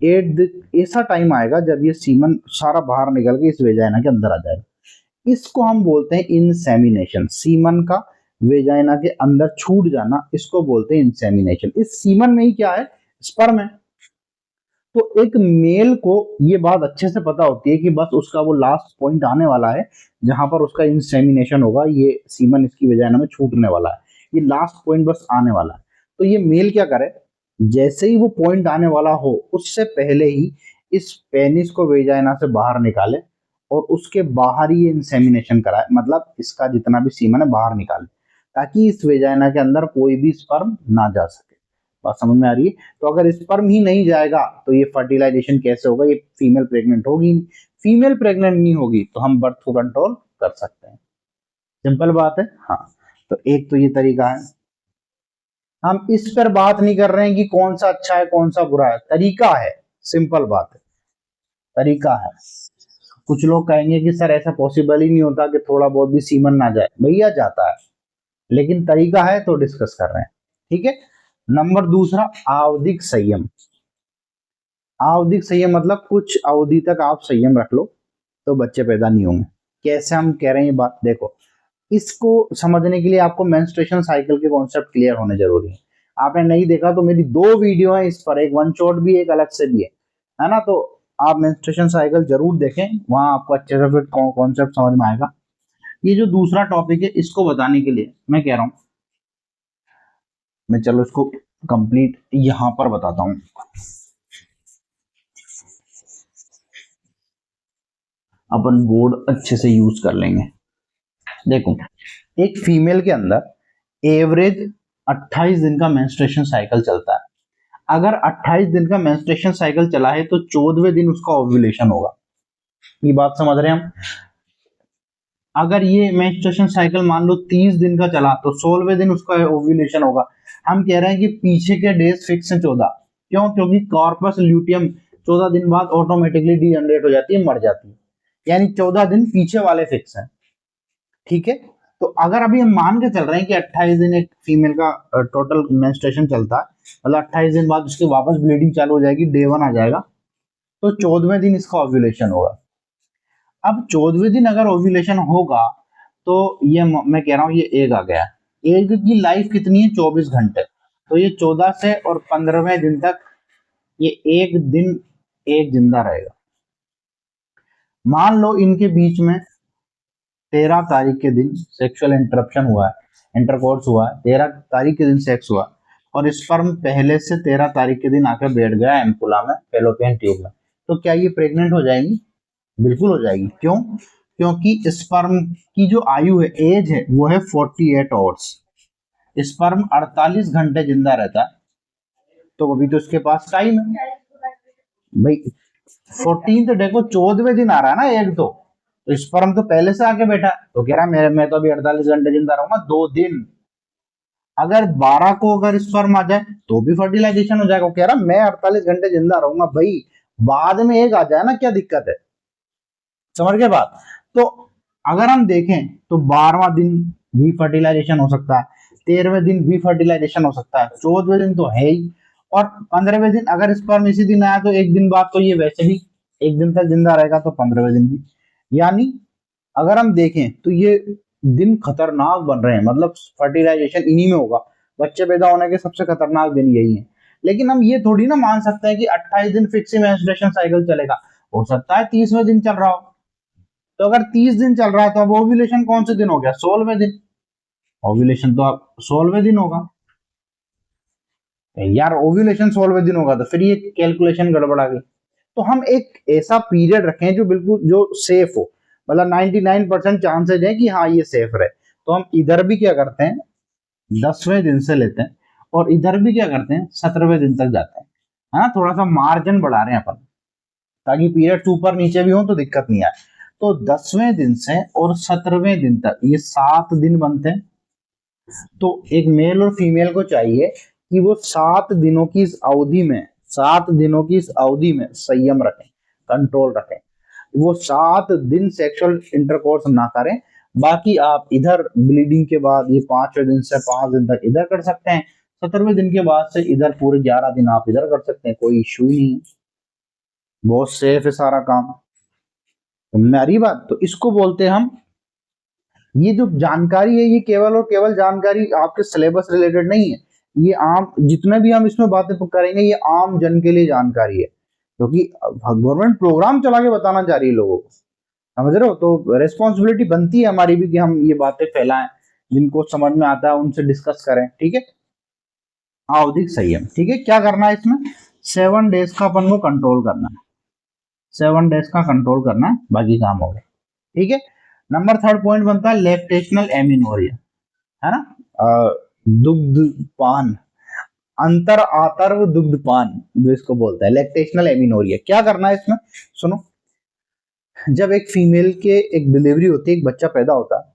ऐसा टाइम आएगा जब ये सीमन सारा बाहर निकल के इस वेजाइना के अंदर आ जाएगा। इसको हम बोलते हैं इंसेमिनेशन। सीमन का वेजाइना के अंदर छूट जाना, इसको बोलते हैं इंसेमिनेशन। इस सीमन में ही क्या है, स्पर्म है। तो एक मेल को ये बात अच्छे से पता होती है कि बस उसका वो लास्ट पॉइंट आने वाला है जहां पर उसका इंसेमिनेशन होगा, ये सीमन इसकी वेजाइना में छूटने वाला है, ये लास्ट पॉइंट बस आने वाला है। तो ये मेल क्या करे, जैसे ही वो पॉइंट आने वाला हो उससे पहले ही इस पेनिस को वेजाइना से बाहर निकाले और उसके बाहर ही इंसेमिनेशन कराए, मतलब इसका जितना भी सीमन है बाहर निकाले, ताकि इस वेजाइना के अंदर कोई भी स्पर्म ना जा सके। बात समझ में आ रही है? तो अगर स्पर्म ही नहीं जाएगा तो ये फर्टिलाइजेशन कैसे होगा, ये फीमेल प्रेग्नेंट होगी नहीं। फीमेल प्रेग्नेंट नहीं होगी तो हम बर्थ को कंट्रोल कर सकते हैं। सिंपल बात है। हाँ, तो एक तो ये तरीका है। हम इस पर बात नहीं कर रहे हैं कि कौन सा अच्छा है कौन सा बुरा है, तरीका है, सिंपल बात है, तरीका है। कुछ लोग कहेंगे कि सर ऐसा पॉसिबल ही नहीं होता कि थोड़ा बहुत भी सीमन ना जाए, भैया जाता है, लेकिन तरीका है तो डिस्कस कर रहे हैं। ठीक है। नंबर दूसरा, आवधिक संयम। आवधिक संयम मतलब कुछ अवधि तक आप संयम रख लो तो बच्चे पैदा नहीं होंगे। कैसे हम कह रहे हैं ये बात, देखो इसको समझने के लिए आपको मेंस्ट्रुएशन साइकिल के कॉन्सेप्ट क्लियर होने जरूरी है। आपने नहीं देखा तो मेरी 2 वीडियो है इस पर, एक वन शॉट भी एक अलग से भी है ना। तो आप मेंस्ट्रुएशन साइकिल जरूर देखें, वहां आपको अच्छे से फिर कॉन्सेप्ट समझ में आएगा। ये जो दूसरा टॉपिक है इसको बताने के लिए मैं कह रहा हूं, मैं चलो इसको कंप्लीट यहां पर बताता हूं। अपन बोर्ड अच्छे से यूज कर लेंगे। देखो, एक फीमेल के अंदर एवरेज 28 दिन का मेंस्ट्रुएशन साइकिल चलता है। अगर 28 दिन का मेंस्ट्रुएशन साइकिल चला है तो 14वें दिन उसका ओव्यूलेशन होगा। ये बात समझ रहे हैं हम? अगर ये मेंस्ट्रुएशन साइकिल मान लो 30 दिन का चला तो 16वें दिन उसका ओव्यूलेशन होगा। हम कह रहे हैं कि पीछे के डेज फिक्स है 14। क्यों? क्योंकि कॉर्पस ल्यूटियम 14 दिन बाद ऑटोमेटिकली डीजनरेट हो जाती है, मर जाती है, यानी 14 दिन पीछे वाले फिक्स हैं। ठीक है। तो अगर अभी हम मान के चल रहे हैं कि 28 दिन एक फीमेल का टोटल मेंस्ट्रुएशन चलता है, मतलब 28 दिन बाद उसके वापस ब्लीडिंग चालू हो जाएगी, डे 1 आ जाएगा, तो 14वें दिन इसका ओव्यूलेशन होगा। अब 14वें दिन अगर ओव्यूलेशन होगा तो ये मैं कह रहा हूं ये एग आ गया। एग की लाइफ कितनी है? 24 घंटे। तो ये 14 से और 15वें दिन तक ये एक दिन एग जिंदा रहेगा। मान लो इनके बीच में 13 तारीख के दिन सेक्सुअल इंटरप्शन हुआ है, इंटरकोर्स हुआ है, 13 तारीख के दिन सेक्स हुआ और स्पर्म पहले से 13 तारीख के दिन आकर बैठ गया एम्पुला में, फैलोपियन ट्यूब में, तो क्या ये प्रेग्नेंट हो जाएगी? बिल्कुल हो जाएगी। क्यों? क्योंकि स्पर्म की जो आयु है, एज है, वो है 48 आवर्स। स्पर्म 48 घंटे जिंदा रहता है, तो अभी तो इसके पास टाइम है भाई। 14th डे को 14वें दिन आ रहा है ना एग, तो स्पर्म तो पहले से आके बैठा है, तो कह रहा है मैं तो अभी 48 घंटे जिंदा रहूंगा, 2 दिन। अगर 12 को अगर स्पर्म आ जाए तो भी फर्टिलाइजेशन हो जाएगा। वो कह रहा मैं 48 घंटे जिंदा रहूंगा भाई, बाद में एक आ जाए ना, क्या दिक्कत है? समझ गए बात? तो अगर हम देखें तो 12वां दिन भी फर्टिलाइजेशन हो सकता है, 13वें दिन भी फर्टिलाइजेशन हो सकता है, 14वें दिन तो है ही, और 15वें दिन अगर स्पर्म इसी दिन आया तो एक दिन बाद तो ये वैसे भी एक दिन तक जिंदा रहेगा, तो 15वें दिन भी। यानी अगर हम देखें तो ये दिन खतरनाक बन रहे हैं, मतलब फर्टिलाइजेशन इन्हीं में होगा। बच्चे पैदा होने के सबसे खतरनाक दिन यही है। लेकिन हम ये थोड़ी ना मान सकते हैं कि 28 दिन फिक्स मेंस्ट्रुएशन साइकिल चलेगा, हो सकता है 30वें दिन चल रहा हो। तो अगर 30 दिन चल रहा है तो अब ओव्यूलेशन कौन से दिन हो गया? 16वें दिन। ओव्यूलेशन तो अब 16वें दिन होगा यार, ओव्यूलेशन 16वें दिन होगा तो फिर ये कैलकुलेशन गड़बड़ा गई। तो हम एक ऐसा पीरियड रखें जो बिल्कुल जो सेफ हो, मतलब 99% चांसेज है कि हाँ ये सेफ रहे। तो हम इधर भी क्या करते हैं, 10वें दिन से लेते हैं, और इधर भी क्या करते हैं, 17वें दिन तक जाते हैं। हाँ, थोड़ा सा मार्जिन बढ़ा रहे हैं अपन, ताकि पीरियड ऊपर नीचे भी हो तो दिक्कत नहीं आए। तो 10वें दिन से और 17वें दिन तक ये 7 दिन बनते हैं। तो एक मेल और फीमेल को चाहिए कि वो 7 दिनों की इस अवधि में, 7 दिनों की इस अवधि में संयम रखें, कंट्रोल रखें। वो 7 दिन सेक्सुअल इंटरकोर्स ना करें। बाकी आप इधर ब्लीडिंग के बाद ये 5वें दिन से 5 दिन तक इधर कर सकते हैं, 17वें दिन के बाद से इधर पूरे 11 दिन आप इधर कर सकते हैं, कोई इश्यू ही नहीं है, बहुत सेफ है सारा काम। समझ में आ रही बात? तो इसको बोलते हैं हम ये जो जानकारी है ये केवल और केवल जानकारी आपके सिलेबस रिलेटेड नहीं है, ये आम जितने भी हम इसमें बातें करेंगे ये आम जन के लिए जानकारी है, क्योंकि गवर्नमेंट प्रोग्राम चला के बताना चाह रही है लोगों को, समझ रहे हो। तो रेस्पॉन्सिबिलिटी बनती है हमारी भी कि हम ये बातें फैलाएं, जिनको समझ में आता है उनसे डिस्कस करें, ठीक है। आवधिक संयम, ठीक है, क्या करना है इसमें, 7 डेज का अपन को कंट्रोल करना है, 7 डेज का कंट्रोल करना है, बाकी काम हो गया, ठीक है। नंबर थर्ड पॉइंट बनता है लैक्टेशनल एमिनोरिया, है ना, दुग्धपान, अंतर आतर्व दुग्धपान जो इसको बोलता है लैक्टेशनल एमिनोरिया। क्या करना है इसमें, सुनो, जब एक फीमेल के एक डिलीवरी होती है, एक बच्चा पैदा होता है,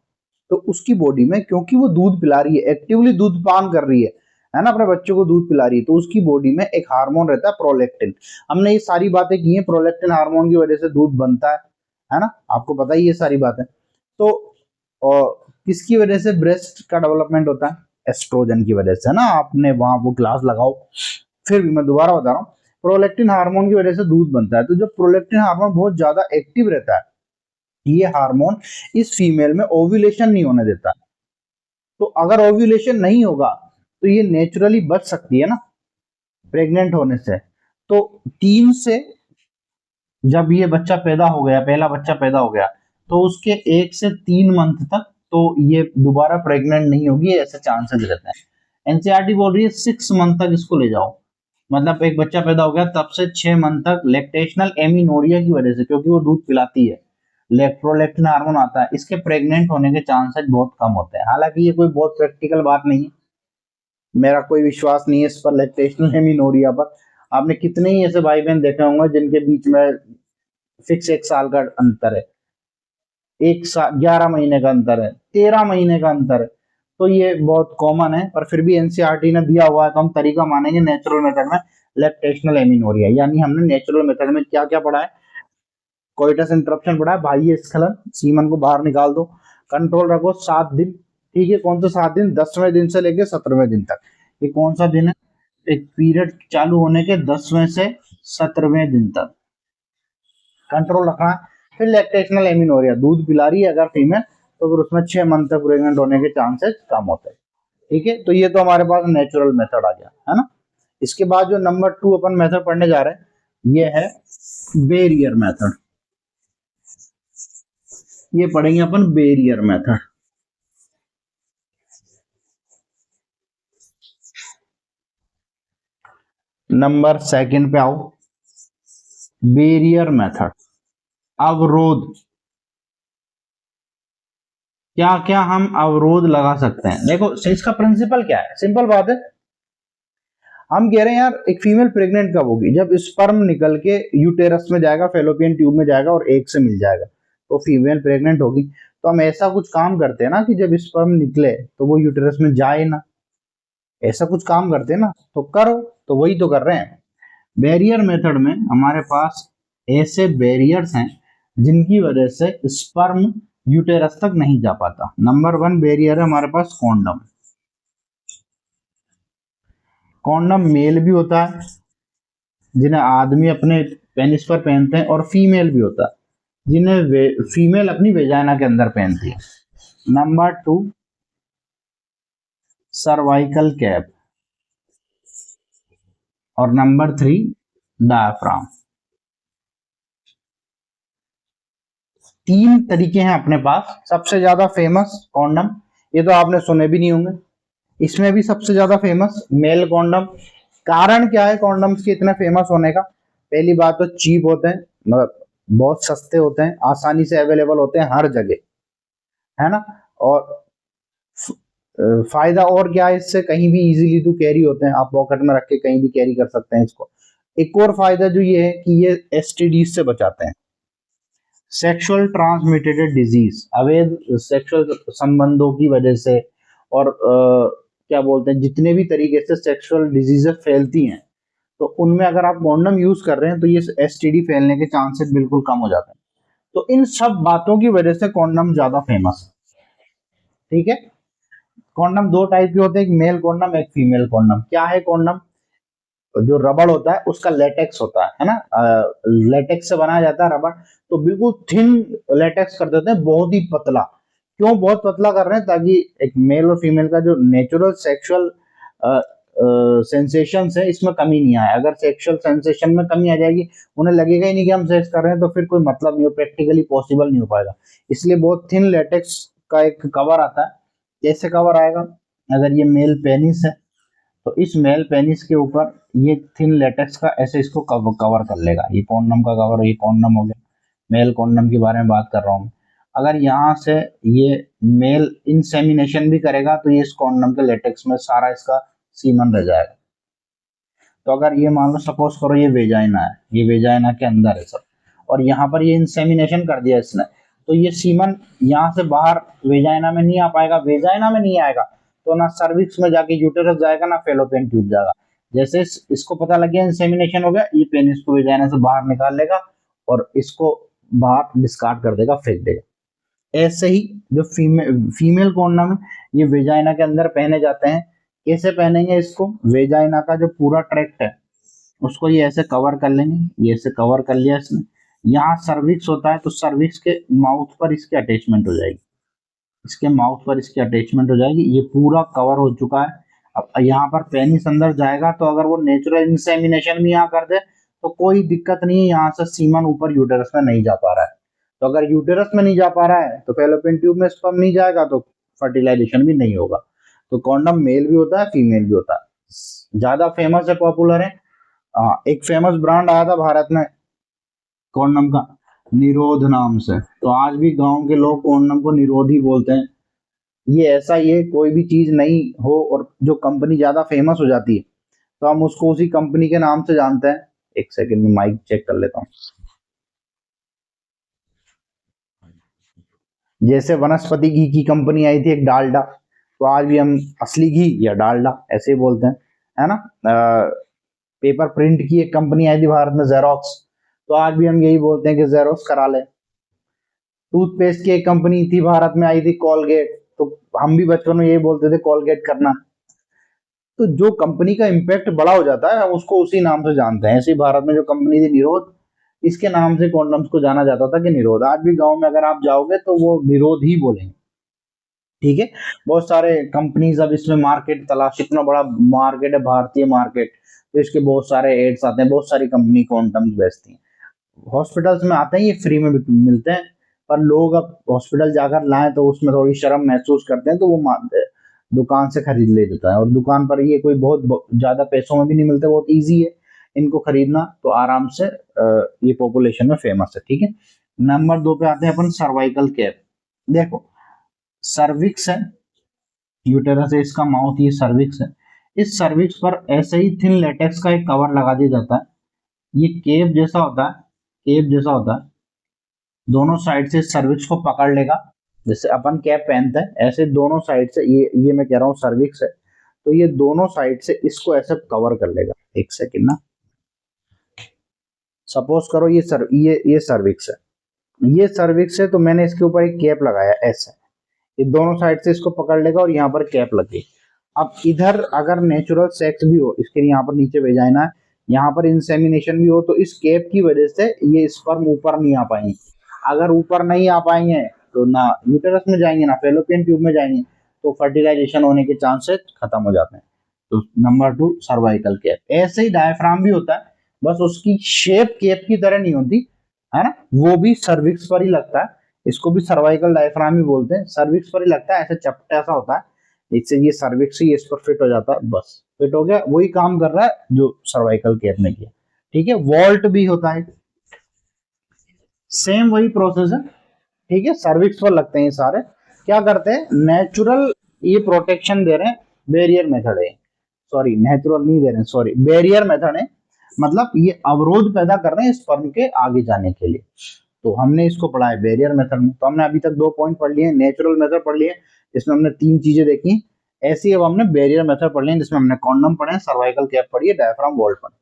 तो उसकी बॉडी में, क्योंकि वो दूध पिला रही है, एक्टिवली दूध पान कर रही है ना, अपने बच्चों को दूध पिला रही है, तो उसकी बॉडी में एक हार्मोन रहता है प्रोलैक्टिन। हमने ये सारी बातें की हैं, प्रोलैक्टिन हार्मोन की वजह से दूध बनता है ना, आपको पता ही ये सारी बातें। तो और किसकी वजह से ब्रेस्ट का डेवलपमेंट होता है, एस्ट्रोजन की वजह से, है ना, आपने वहां वो क्लास लगाओ, फिर भी मैं दोबारा बता रहा हूँ, प्रोलैक्टिन हार्मोन की वजह से दूध बनता है। तो जब प्रोलैक्टिन हार्मोन बहुत ज्यादा एक्टिव रहता है, ये हार्मोन इस फीमेल में ओव्यूलेशन नहीं होने देता। तो अगर ओव्यूलेशन नहीं होगा तो ये नेचुरली बच सकती है ना प्रेग्नेंट होने से। तो 3 से, जब ये बच्चा पैदा हो गया, पहला बच्चा पैदा हो गया, तो उसके 1 से 3 मंथ तक तो ये दोबारा प्रेग्नेंट नहीं होगी, ऐसे चांसेस रहते हैं। एनसीईआरटी बोल रही है 6 मंथ तक इसको ले जाओ, मतलब एक बच्चा पैदा हो गया तब से 6 मंथ तक लैक्टेशनल एमिनोरिया की वजह से, क्योंकि वो दूध पिलाती है, प्रोलैक्टिन हार्मोन आता है, इसके प्रेग्नेंट होने के चांसेस बहुत कम होते हैं। हालांकि ये कोई बहुत प्रैक्टिकल बात नहीं है, मेरा कोई विश्वास नहीं है इस पर, लैक्टेशनल हेमिनोरिया पर। आपने कितने ही ऐसे भाई बहन देखे होंगे जिनके बीच में फिक्स 1 साल का अंतर है, 1 साल 11 महीने का अंतर है, 13 महीने का अंतर है, तो ये बहुत कॉमन है। पर फिर भी एनसीईआरटी ने दिया हुआ है तो हम तरीका मानेंगे नेचुरल मेथड में लैक्टेशनल एमिनोरिया। यानी हमने नेचुरल मेथड में क्या क्या पढ़ा है, कोइटस इंटरप्शन पढ़ा है, बाह्य स्खलन, सीमन को बाहर निकाल दो, कंट्रोल रखो 7 दिन, ठीक है, कौन सा 7 दिन, 10वें दिन से लेके 17वें दिन तक। ये कौन सा दिन है, एक पीरियड चालू होने के 10वें से 17वें दिन तक कंट्रोल रखना है। फिर लैक्टेशनल एमिनोरिया, दूध पिला रही है अगर फीमेल, तो फिर उसमें 6 मंथ तक प्रेग्नेंट होने के चांसेस कम होते हैं, ठीक है। तो ये तो हमारे पास नेचुरल मेथड आ गया, है ना। इसके बाद जो नंबर 2 अपन मेथड पढ़ने जा रहे हैं, ये है बेरियर मेथड। ये पढ़ेंगे अपन बेरियर मेथड। नंबर सेकंड पे आओ, बेरियर मेथड, अवरोध। क्या क्या हम अवरोध लगा सकते हैं, देखो इसका प्रिंसिपल क्या है, सिंपल बात है। हम कह रहे हैं यार एक फीमेल प्रेग्नेंट कब होगी, जब स्पर्म निकल के यूटेरस में जाएगा, फेलोपियन ट्यूब में जाएगा और एग से मिल जाएगा, तो फीमेल प्रेग्नेंट होगी। तो हम ऐसा कुछ काम करते हैं ना कि जब स्पर्म निकले तो वो यूटेरस में जाए ना, ऐसा कुछ काम करते हैं ना, तो करो, तो वही तो कर रहे हैं। बैरियर मेथड में हमारे पास ऐसे बैरियर्स हैं जिनकी वजह से स्पर्म यूटेरस तक नहीं जा पाता। नंबर 1 बैरियर है हमारे पास कॉन्डम। कॉन्डम मेल भी होता है जिन्हें आदमी अपने पेनिस पर पहनते हैं, और फीमेल भी होता है जिन्हें फीमेल अपनी वेजाइना के अंदर पहनती है। नंबर 2 सर्वाइकल कैप, और नंबर 3 डायफ्राम। 3 तरीके हैं अपने पास। सबसे ज्यादा फेमस कॉन्डम, ये तो आपने सुने भी नहीं होंगे, इसमें भी सबसे ज्यादा फेमस मेल कॉन्डम। कारण क्या है कॉन्डम्स के इतने फेमस होने का, पहली बात तो चीप होते हैं, मतलब बहुत सस्ते होते हैं, आसानी से अवेलेबल होते हैं हर जगह, है ना। और फायदा और क्या है, इससे कहीं भी इजीली टू कैरी होते हैं, आप पॉकेट में रख के कहीं भी कैरी कर सकते हैं इसको। एक और फायदा जो ये है कि ये एसटीडी से बचाते हैं, सेक्सुअल ट्रांसमिटेड डिजीज, अवैध सेक्सुअल संबंधों की वजह से, और क्या बोलते हैं, जितने भी तरीके से सेक्सुअल डिजीजेस फैलती हैं, तो उनमें अगर आप कॉन्डम यूज कर रहे हैं तो ये एसटीडी फैलने के चांसेस बिल्कुल कम हो जाते हैं। तो इन सब बातों की वजह से कॉन्डम ज्यादा फेमस है, ठीक है। कॉन्डम 2 टाइप के होते हैं, एक मेल कॉन्डम, एक फीमेल कॉन्डम। क्या है कॉन्डम, जो रबड़ होता है उसका लेटेक्स होता है ना, लेटेक्स से बनाया जाता है रबड़, तो बिल्कुल थिन लेटेक्स कर देते हैं, बहुत ही पतला, क्यों बहुत पतला कर रहे हैं? ताकि एक मेल और फीमेल का जो नेचुरल सेक्सुअल सेंसेशन है इसमें कमी नहीं आए। अगर सेक्सुअल सेंसेशन में कमी आ जाएगी, उन्हें लगेगा ही नहीं कि हम सेक्स कर रहे हैं, तो फिर कोई मतलब नहीं हो, प्रैक्टिकली पॉसिबल नहीं हो पाएगा। इसलिए बहुत थिन लेटेक्स का एक कवर आता है। कैसे कवर आएगा? अगर ये मेल पेनिस है तो इस मेल पेनिस के ऊपर ये थिन लेटेक्स का ऐसे इसको कवर कर लेगा। ये कॉन्डम का कवर, ये कॉन्डम हो गया, मेल कॉन्डम के बारे में बात कर रहा हूँ। अगर यहाँ से ये मेल इंसेमिनेशन भी करेगा तो ये इस कॉन्डम के लेटेक्स में सारा इसका सीमन रह जाएगा। तो अगर ये मान लो सपोज करो ये वेजाइना है, ये वेजाइना के अंदर है सब, और यहाँ पर ये इंसेमिनेशन कर दिया इसने, तो ये सीमन यहाँ से बाहर वेजाइना में नहीं आ पाएगा। वेजाइना में नहीं आएगा तो ना सर्विक्स में जाके यूटेरस जाएगा, ना फेलोपियन ट्यूब जाएगा। जैसे इसको पता लग गया इंसेमिनेशन हो गया, ये पेनिस को वेजाइना से बाहर निकाल लेगा और इसको बाहर डिस्कार्ड कर देगा, फेंक देगा। ऐसे ही जो फीमेल कॉन्डम है ये वेजाइना के अंदर पहने जाते हैं। कैसे पहनेंगे इसको? वेजाइना का जो पूरा ट्रैक्ट है उसको ये ऐसे कवर कर लेंगे, ये ऐसे कवर कर लिया इसने। यहाँ सर्विक्स होता है तो सर्विक्स के माउथ पर इसकी अटैचमेंट हो जाएगी, इसके माउथ पर इसकी अटैचमेंट हो जाएगी। ये पूरा कवर हो चुका है। अब यहाँ पर पेनिस अंदर जाएगा तो अगर वो नेचुरल इंसेमिनेशन भी यहाँ कर दे तो कोई दिक्कत नहीं है, यहाँ से सीमन ऊपर यूटेरस में नहीं जा पा रहा है। तो अगर यूटेरस में नहीं जा पा रहा है तो फेलोपियन ट्यूब में स्पर्म नहीं जाएगा तो फर्टिलाइजेशन भी नहीं होगा। तो कॉन्डम मेल भी होता है, फीमेल भी होता है। ज्यादा फेमस है, पॉपुलर है। एक फेमस ब्रांड आया था भारत में कॉन्डम का, निरोध नाम से। तो आज भी गांव के लोग कॉन्डम को निरोध ही बोलते हैं। ये ऐसा, ये कोई भी चीज नहीं हो और जो कंपनी ज्यादा फेमस हो जाती है तो हम उसको उसी कंपनी के नाम से जानते हैं। एक सेकंड में माइक चेक कर लेता हूँ। जैसे वनस्पति घी की कंपनी आई थी एक, डालडा, तो आज भी हम असली घी या डालडा ऐसे ही बोलते हैं, है ना। पेपर प्रिंट की एक कंपनी आई थी भारत में, जेरोक्स, तो आज भी हम यही बोलते हैं कि जेरोक्स करा ले। टूथपेस्ट की एक कंपनी थी भारत में आई थी, कोलगेट, तो हम भी बचपन में यही बोलते थे कोलगेट करना। तो जो कंपनी का इम्पैक्ट बड़ा हो जाता है हम उसको उसी नाम से जानते हैं। ऐसी भारत में जो कंपनी थी निरोध, इसके नाम से कॉन्डम्स को जाना जाता था कि निरोध। आज भी गांव में अगर आप जाओगे तो वो निरोध ही बोलेंगे, ठीक है। बहुत सारे कंपनीज अब इसमें मार्केट तलाश, इतना बड़ा मार्केट है भारतीय मार्केट, तो इसके बहुत सारे एड्स आते हैं, बहुत सारी कंपनी कॉन्डम्स बेचती हैं। हॉस्पिटल्स में आते हैं, ये फ्री में मिलते हैं, पर लोग अब हॉस्पिटल जाकर लाएं तो उसमें थोड़ी शर्म महसूस करते हैं, तो वो दुकान से खरीद ले जाता है। और दुकान पर ये कोई बहुत ज्यादा पैसों में भी नहीं मिलते, बहुत ईजी है इनको खरीदना, तो आराम से ये पॉपुलेशन में फेमस है, ठीक है। नंबर 2 पे आते हैं अपन, सर्वाइकल कैप। देखो सर्विक्स है, यूटेरस है, इसका माउथ ये सर्विक्स है। इस सर्विक्स पर ऐसे ही थिन लेटेक्स का एक कवर लगा दिया जाता है। ये केप जैसा होता है, केप जैसा होता है, दोनों साइड से सर्विक्स को पकड़ लेगा। जैसे अपन कैप पहनते हैं ऐसे दोनों साइड से, ये मैं कह रहा हूँ सर्विक्स है, तो ये दोनों साइड से इसको ऐसे कवर कर लेगा। एक सेकेंड ना, सपोज करो ये सर्विक्स है, ये सर्विक्स है, तो मैंने इसके ऊपर एक कैप लगाया ऐसे, ये दोनों साइड से इसको पकड़ लेगा और यहाँ पर कैप लगी। अब इधर अगर नेचुरल सेक्स भी हो, इसके यहाँ पर नीचे भेजाइना है, यहाँ पर इंसेमिनेशन भी हो, तो इस कैप की वजह से ये स्पर्म ऊपर नहीं आ पाएंगे। अगर ऊपर नहीं आ पाएंगे तो ना यूटेरस में जाएंगे ना फेलोपियन ट्यूब में जाएंगे, तो फर्टिलाइजेशन होने के चांसेस खत्म हो जाते हैं। तो नंबर 2 सर्वाइकल कैप। ऐसे ही डायफ्राम भी होता है, बस उसकी शेप कैप की तरह नहीं होती, है ना, वो भी सर्विक्स पर ही लगता है। इसको भी सर्वाइकल डायफ्राम ही बोलते हैं, सर्विक्स पर ही लगता है, ऐसे चपटा सा होता है, इससे ये सर्विक्स ही इस पर फिट हो जाता है, बस फिट हो गया, वही काम कर रहा है जो सर्वाइकल कैप ने किया, ठीक है। वॉल्ट भी होता है, सेम वही प्रोसेस है, ठीक है। सर्विक्स पर लगते हैं ये सारे। क्या करते हैं, नेचुरल ये प्रोटेक्शन दे रहे हैं, बैरियर मेथड है, सॉरी नेचुरल नहीं दे रहे हैं, सॉरी बैरियर मेथड है, मतलब ये अवरोध पैदा कर रहे हैं स्पर्म के आगे जाने के लिए। तो हमने इसको पढ़ा है बैरियर मेथड में। तो हमने अभी तक 2 पॉइंट पढ़ लिए, नेचुरल मेथड पढ़ लिए जिसमें हमने 3 चीजें देखी, ऐसे ही अब हमने बैरियर मेथड पढ़ लिए जिसमें हमने कॉन्डम पढ़े, सर्वाइकल कैप पढ़ी है, डायफ्राम वॉल्ट पढ़े,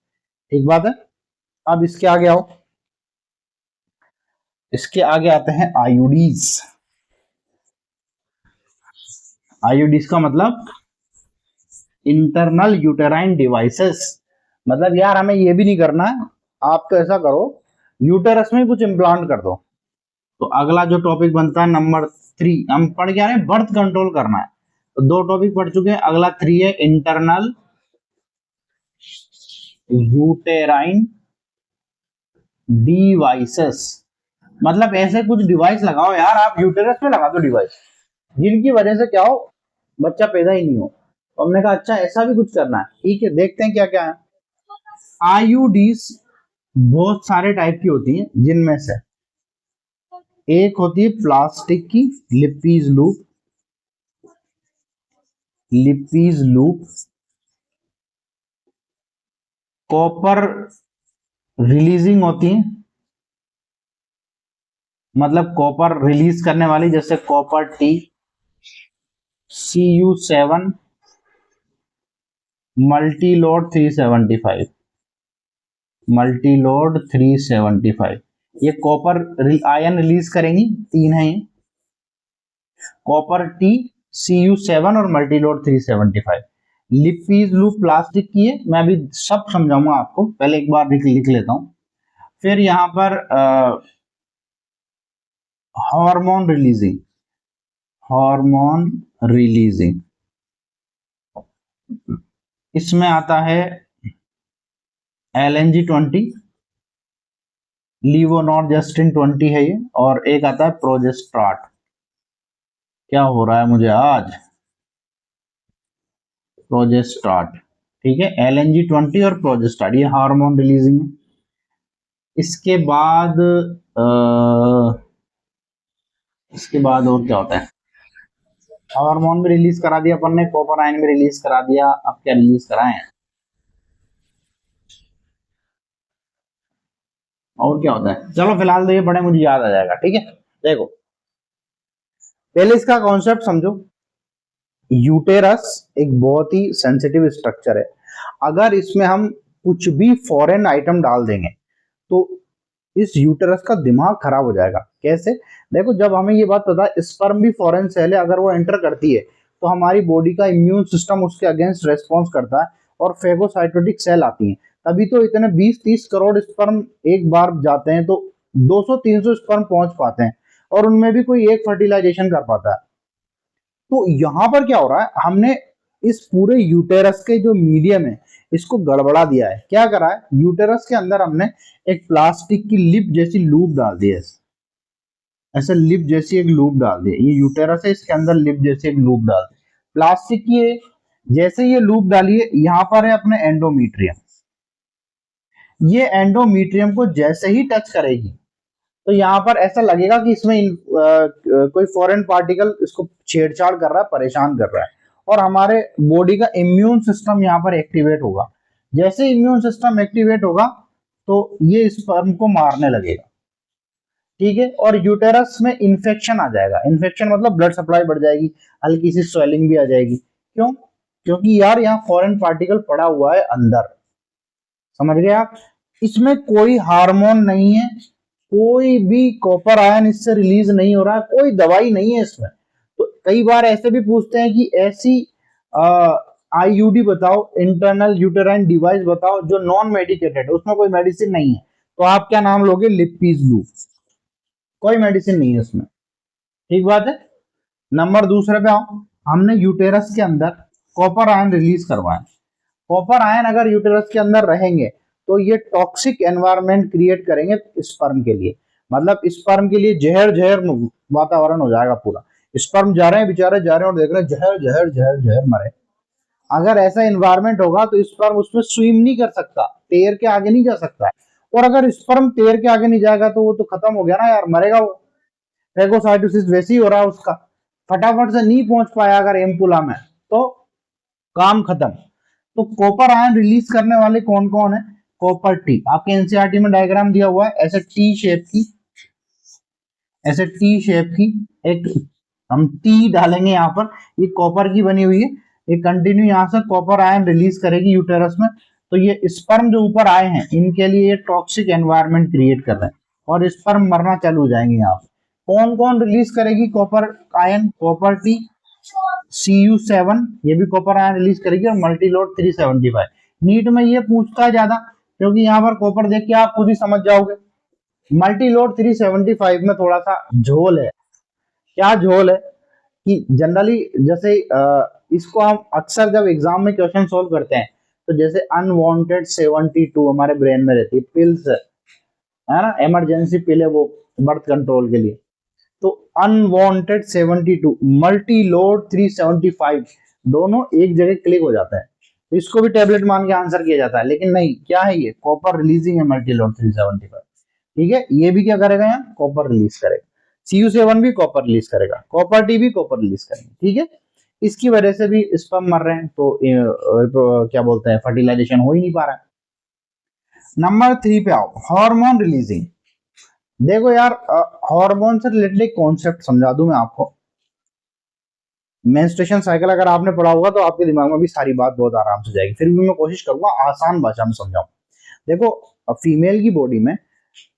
ठीक बात है। अब इसके आगे आओ, इसके आगे आते हैं आईयूडीज। आईयूडीज का मतलब इंटरनल यूटेराइन डिवाइसेस। मतलब यार हमें ये भी नहीं करना है, आप तो ऐसा करो यूटेरस में कुछ इम्प्लांट कर दो, तो अगला जो टॉपिक बनता है नंबर 3, हम पढ़ के आ रहे हैं बर्थ कंट्रोल करना है, तो 2 टॉपिक पढ़ चुके हैं। अगला 3 है इंटरनल यूटेराइन डिवाइसेस, मतलब ऐसे कुछ डिवाइस लगाओ यार, आप यूटेरस में लगा दो डिवाइस जिनकी वजह से क्या हो, बच्चा पैदा ही नहीं हो। तो हमने कहा अच्छा ऐसा भी कुछ करना है, ठीक है, देखते हैं क्या क्या है। आईयूडीज बहुत सारे टाइप की होती हैं, जिनमें से एक होती है प्लास्टिक की लिपीज लूप, कॉपर रिलीजिंग होती है, मतलब कॉपर रिलीज करने वाली, जैसे कॉपर टी, Cu7, मल्टीलोड 375, ये कॉपर आयन रिलीज करेंगी, 3 है ये, कॉपर टी, Cu7 और मल्टीलोड 375। लिपीज लूप प्लास्टिक की है, मैं अभी सब समझाऊंगा आपको, पहले एक बार लिख लेता हूं। फिर यहां पर हार्मोन रिलीजिंग, इसमें आता है LNG20, लीवोनॉर्जेस्टिन 20 है ये, और एक आता है प्रोजेस्ट्राट। क्या हो रहा है मुझे आज, प्रोजेस्ट्राट, ठीक है, LNG20 और प्रोजेस्ट्राट, ये हार्मोन रिलीजिंग है। इसके बाद और क्या होता है, हार्मोन भी रिलीज करा दिया अपन ने, कॉपर आयन भी रिलीज करा दिया, अब क्या रिलीज कराएं, और क्या होता है, चलो फिलहाल तो ये पढ़े, मुझे याद आ जाएगा, ठीक है। देखो पहले इसका कॉन्सेप्ट समझो। यूटेरस एक बहुत ही सेंसिटिव स्ट्रक्चर है, अगर इसमें हम कुछ भी फॉरेन आइटम डाल देंगे तो इस यूटेरस का दिमाग खराब हो जाएगा। कैसे, देखो जब हमें ये बात पता है स्पर्म भी फॉरेन सेल है, अगर वो एंटर करती है तो हमारी बॉडी का इम्यून सिस्टम उसके अगेंस्ट रेस्पॉन्स करता है और फेगोसाइटोटिक सेल आती हैं, तभी तो इतने 20-30 करोड़ स्पर्म एक बार जाते हैं, तो 200-300 स्पर्म पहुंच पाते हैं, और उनमें भी कोई एक फर्टिलाइजेशन कर पाता है। तो यहां पर क्या हो रहा है, हमने इस पूरे यूटेरस के जो मीडियम है इसको गड़बड़ा दिया है। क्या करा है, यूटेरस के अंदर हमने एक प्लास्टिक की लिप जैसी लूप डाल दी है, ऐसे लिप जैसी एक लूप डाल दी, ये यूटेरस है, इसके अंदर लिप जैसी एक लूप डाल दी प्लास्टिक की है। जैसे ये लूप डालिए, यहां पर है अपने एंडोमीट्रियम, ये एंडोमीट्रियम को जैसे ही टच करेगी तो यहाँ पर ऐसा लगेगा कि इसमें कोई फॉरेन पार्टिकल इसको छेड़छाड़ कर रहा है, परेशान कर रहा है, और हमारे बॉडी का इम्यून सिस्टम यहाँ पर एक्टिवेट होगा। जैसे इम्यून सिस्टम एक्टिवेट होगा तो ये स्पर्म को मारने लगेगा, ठीक है, और यूटेरस में इंफेक्शन आ जाएगा। इंफेक्शन मतलब ब्लड सप्लाई बढ़ जाएगी, हल्की सी स्वेलिंग भी आ जाएगी। क्यों, क्योंकि यार यहाँ फॉरेन पार्टिकल पड़ा हुआ है अंदर, समझ गए आप। इसमें कोई हार्मोन नहीं है, कोई भी कॉपर आयन इससे रिलीज नहीं हो रहा है, कोई दवाई नहीं है इसमें। तो कई बार ऐसे भी पूछते हैं कि ऐसी आईयूडी बताओ, इंटरनल यूटेराइन डिवाइस बताओ जो नॉन मेडिकेटेड है, उसमें कोई मेडिसिन नहीं है, तो आप क्या नाम लोगे, लिपीज लूप, कोई मेडिसिन नहीं है उसमें, ठीक बात है। नंबर दूसरे पे आओ, हमने यूटेरस के अंदर कॉपर आयन रिलीज करवाए। कॉपर आयन अगर यूटेरस के अंदर रहेंगे तो ये टॉक्सिक एनवायरनमेंट क्रिएट करेंगे स्पर्म के लिए, मतलब स्पर्म के लिए जहर जहर वातावरण हो जाएगा पूरा। स्पर्म जा रहे हैं बेचारे, जा रहे हैं और देख रहे हैं जहर जहर जहर जहर मरे। अगर ऐसा एनवायरनमेंट होगा तो स्पर्म उसमें स्विम नहीं कर सकता, तैर के आगे नहीं जा सकता, और अगर स्पर्म तैर के आगे नहीं जाएगा तो वो तो खत्म हो गया ना यार, मरेगा वो। फेगोसाइटोसिस वैसे ही हो रहा है उसका, फटाफट से नहीं पहुंच पाया अगर एम्पुला में तो काम खत्म। तो कॉपर आयन रिलीज करने वाले कौन कौन है, कॉपर टी, आपके एनसीईआरटी में डायग्राम दिया हुआ है, ऐसे टी शेप की, ऐसे टी शेप की एक हम टी डालेंगे यहाँ पर, ये कॉपर की बनी हुई है, ये कंटिन्यू यहाँ से कॉपर आयन रिलीज करेगी यूटेरस में। तो ये स्पर्म जो ऊपर आए हैं इनके लिए ये टॉक्सिक एनवायरनमेंट क्रिएट कर रहे हैं और स्पर्म मरना चालू हो जाएंगे। यहाँ कौन कौन रिलीज करेगी copper ion, copper T, Cu7 ये भी कॉपर आयन रिलीज करेगी, और मल्टीलोड 375। नीट में ये पूछता है ज्यादा, क्योंकि यहाँ पर कॉपर देख के आप खुद ही समझ जाओगे। मल्टीलोड 375 में थोड़ा सा झोल है। क्या झोल है कि जनरली जैसे इसको हम अक्सर जब एग्जाम में क्वेश्चन सोल्व करते हैं तो जैसे अनवांटेड 72 हमारे ब्रेन में रहती है, पिल्स है ना, इमरजेंसी पिल है वो बर्थ कंट्रोल के लिए। तो अनवांटेड 72 मल्टी लोड 375 दोनों एक जगह क्लिक हो जाता है, तो इसको भी टेबलेट मान के आंसर किया जाता है, लेकिन नहीं, क्या है ये कॉपर रिलीजिंग है मल्टी लोड 375। ठीक है, ये भी क्या करेगा, यहाँ कॉपर रिलीज करेगा, CU7 भी कॉपर रिलीज करेगा, कॉपर टी भी कॉपर रिलीज करेंगे। ठीक है, इसकी वजह से भी स्पर्म मर रहे हैं, तो क्या बोलते हैं, फर्टिलाइजेशन हो ही नहीं पा रहा है। नंबर 3 पे आओ, हार्मोन रिलीजिंग। देखो यार, हार्मोन से रिलेटेड एक कॉन्सेप्ट समझा दूं मैं आपको। मेंस्ट्रुएशन साइकिल अगर आपने पढ़ा होगा तो आपके दिमाग में भी सारी बात बहुत आराम से जाएगी, फिर भी मैं कोशिश करूंगा आसान भाषा में समझाऊं। देखो, फीमेल की बॉडी में